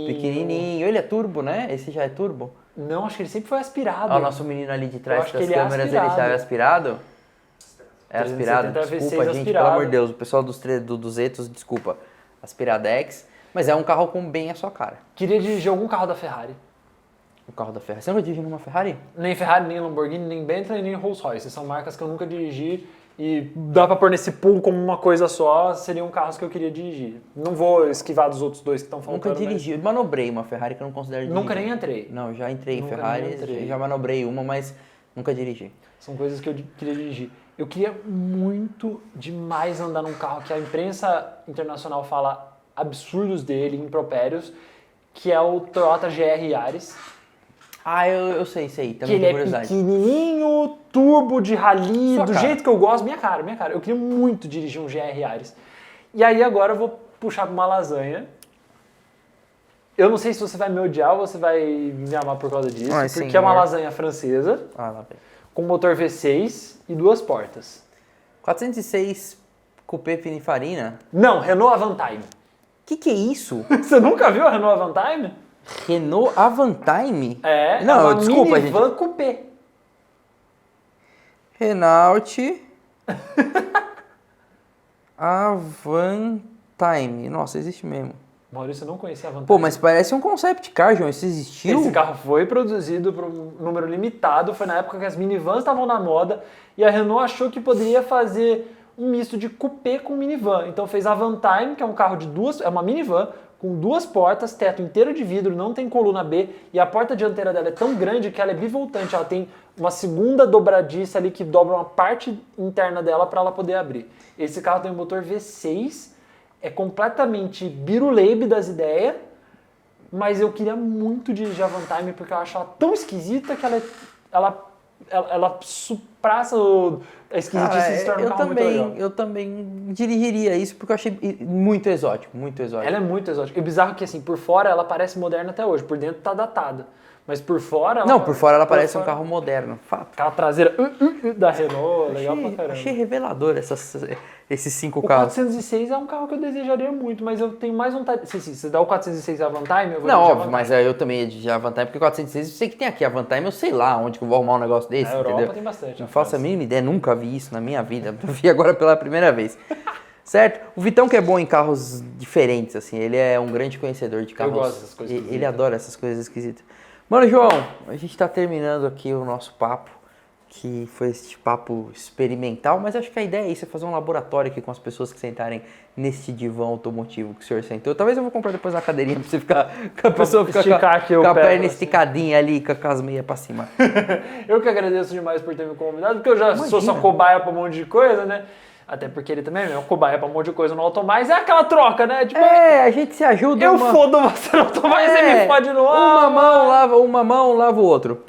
pequenininho. Ele é turbo, né? Esse já é turbo? Não, acho que ele sempre foi aspirado. Ó, o nosso menino ali de Eu trás acho que das ele é câmeras, ele aspirado. já é aspirado? É aspirado? 370 V6 Desculpa, gente, aspirado. pelo amor de Deus. O pessoal dos Zetos, desculpa. Aspiradex. Mas é um carro com bem a sua cara. Queria dirigir algum carro da Ferrari. O carro da Ferrari. Você nunca dirigiu numa Ferrari? Nem Ferrari, nem Lamborghini, nem Bentley, nem Rolls Royce. São marcas que eu nunca dirigi e dá pra pôr nesse pool como uma coisa só. Seriam carros que eu queria dirigir. Não vou esquivar dos outros dois que estão faltando. Nunca dirigi. Eu manobrei uma Ferrari que eu não considero dirigir. Nunca nem entrei. Não, já entrei em Nunca Ferrari, nem entrei. já manobrei uma, mas nunca dirigi. São coisas que eu queria dirigir. Eu queria muito demais andar num carro que a imprensa internacional fala absurdos dele, impropérios, que é o Toyota GR Yaris. Ah, eu sei. Que Também ele tenho é curiosidade. pequenininho, turbo de rally, Sua do cara. jeito que eu gosto, minha cara. Eu queria muito dirigir um GR Yaris. E aí agora eu vou puxar pra uma lasanha. Eu não sei se você vai me odiar ou você vai me amar por causa disso, Ai, porque senhor. é uma lasanha francesa, Ah, lá vem. com motor V6 e 2 portas. 406 Coupé Pininfarina? Não, Renault Avantime. Que é isso? Você nunca viu a Renault Avantime? Renault Avantime? É, Não, é uma desculpa, minivan coupé. Renault Avantime. Nossa, existe mesmo. Maurício, eu não conhecia a Avantime. Pô, mas parece um concept car, João. Isso existiu? Esse carro foi produzido por um número limitado, foi na época que as minivans estavam na moda, e a Renault achou que poderia fazer um misto de coupé com minivan. Então fez a Avantime, que é um carro de é uma minivan, com 2 portas, teto inteiro de vidro, não tem coluna B, e a porta dianteira dela é tão grande que ela é bivoltante, ela tem uma segunda dobradiça ali que dobra uma parte interna dela para ela poder abrir. Esse carro tem um motor V6, é completamente biruleibe das ideias, mas eu queria muito dirigir a Avantime porque eu acho ela tão esquisita que ela supraça a esquisitice e se torna um carro muito legal. Eu também dirigiria isso porque eu achei muito exótico, muito exótico. Ela é muito exótica. E o bizarro é que, assim, por fora ela parece moderna até hoje, por dentro tá datada. Mas por fora ela... Não, por fora ela parece um carro moderno, fato. Aquela traseira da Renault, legal pra caramba. Achei revelador esses 5 O carros. 406 é um carro que eu desejaria muito, mas eu tenho mais vontade... Se dá o 406 Avantime, eu vou Não, dirigir a óbvio, Avantime. mas eu também ia dirigir a Avantime, porque 406, eu sei que tem aqui a Avantime, eu sei lá onde que eu vou arrumar um negócio desse, Na Europa entendeu? tem bastante. Não na faço a França. mínima ideia, nunca vi isso na minha vida, eu vi agora pela primeira vez. Certo? O Vitão que é bom em carros diferentes, assim, ele é um grande conhecedor de carros. gosto dessas coisas Ele esquisitas. adora essas coisas esquisitas. Mano, João, a gente tá terminando aqui o nosso papo, que foi esse papo experimental, mas acho que a ideia é isso, é fazer um laboratório aqui com as pessoas que sentarem neste divã automotivo que o senhor sentou. Talvez eu vou comprar depois uma cadeirinha pra você ficar, com a pessoa ficar esticar aqui o com a pé, perna assim. esticadinha ali, com as meias pra cima. Eu que agradeço demais por ter me convidado, porque eu já sou só Imagina. cobaia pra um monte de coisa, né? Até porque ele também é meu cobaia pra um monte de coisa no Automais. É aquela troca, né? Tipo, A gente se ajuda. eu fodo você no Automais, você me fode no Uma mão lava o outro.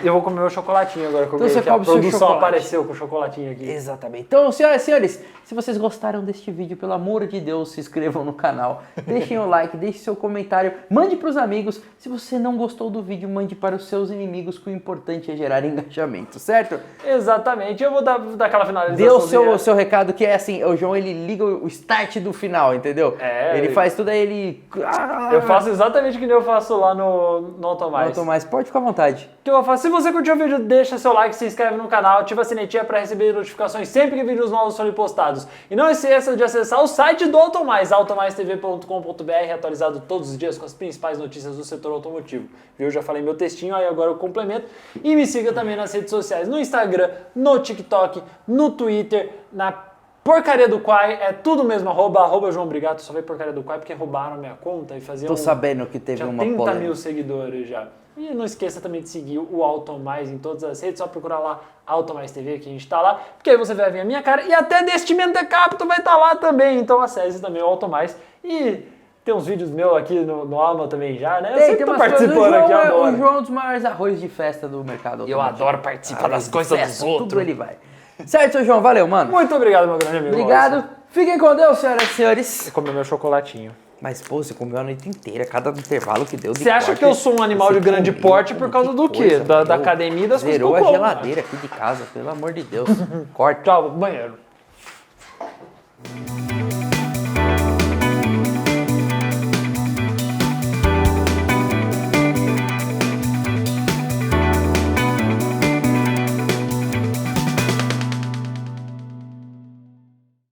Eu vou comer meu chocolatinho agora, que Então você a come o seu produção chocolate. apareceu com o chocolatinho aqui. Exatamente. Então, senhoras e senhores, se vocês gostaram deste vídeo, pelo amor de Deus, se inscrevam no canal, deixem o like, deixem seu comentário, mande para os amigos. Se você não gostou do vídeo, mande para os seus inimigos, que o importante é gerar engajamento, certo? Exatamente. Eu vou dar aquela finalização. Dê o seu recado, que é assim, o João, ele liga o start do final, entendeu? Ele faz tudo, aí ele... Eu faço exatamente o que eu faço lá no Automais. Automais, pode ficar à vontade. O que eu faço? Se você curtiu o vídeo, deixa seu like, se inscreve no canal, ativa a sinetinha para receber notificações sempre que vídeos novos forem postados. E não esqueça de acessar o site do Automais, automaistv.com.br, atualizado todos os dias com as principais notícias do setor automotivo. Eu já falei meu textinho, aí agora eu complemento. E me siga também nas redes sociais, no Instagram, no TikTok, no Twitter, na Porcaria do Quai, é tudo mesmo, arroba João Brigato. Só veio Porcaria do Quai porque roubaram a minha conta e faziam... Tô sabendo que teve uma 30 polêmica. mil seguidores já. E não esqueça também de seguir o Automais em todas as redes, só procurar lá Automais TV, que a gente tá lá, porque aí você vai ver a minha cara e até Destimento de Capto vai estar lá também, então acesse também o Automais. E tem uns vídeos meus aqui no Alma também já, né? Eu sempre tô participando aqui, adoro. O João é um dos maiores arroz de festa do mercado automotivo. Eu adoro participar das coisas dos outros. Tudo ele vai. Certo, seu João? Valeu, mano. Muito obrigado, meu grande amigo. Obrigado. Fiquem com Deus, senhoras e senhores. Eu comi meu chocolatinho. Mas, pô, você comeu a noite inteira, cada intervalo que deu de Você acha corte, que eu sou um animal de grande porte por causa do quê? Da academia e das coisas que eu Zerou a como, geladeira aqui de casa, pelo amor de Deus. Corta. Tchau, banheiro.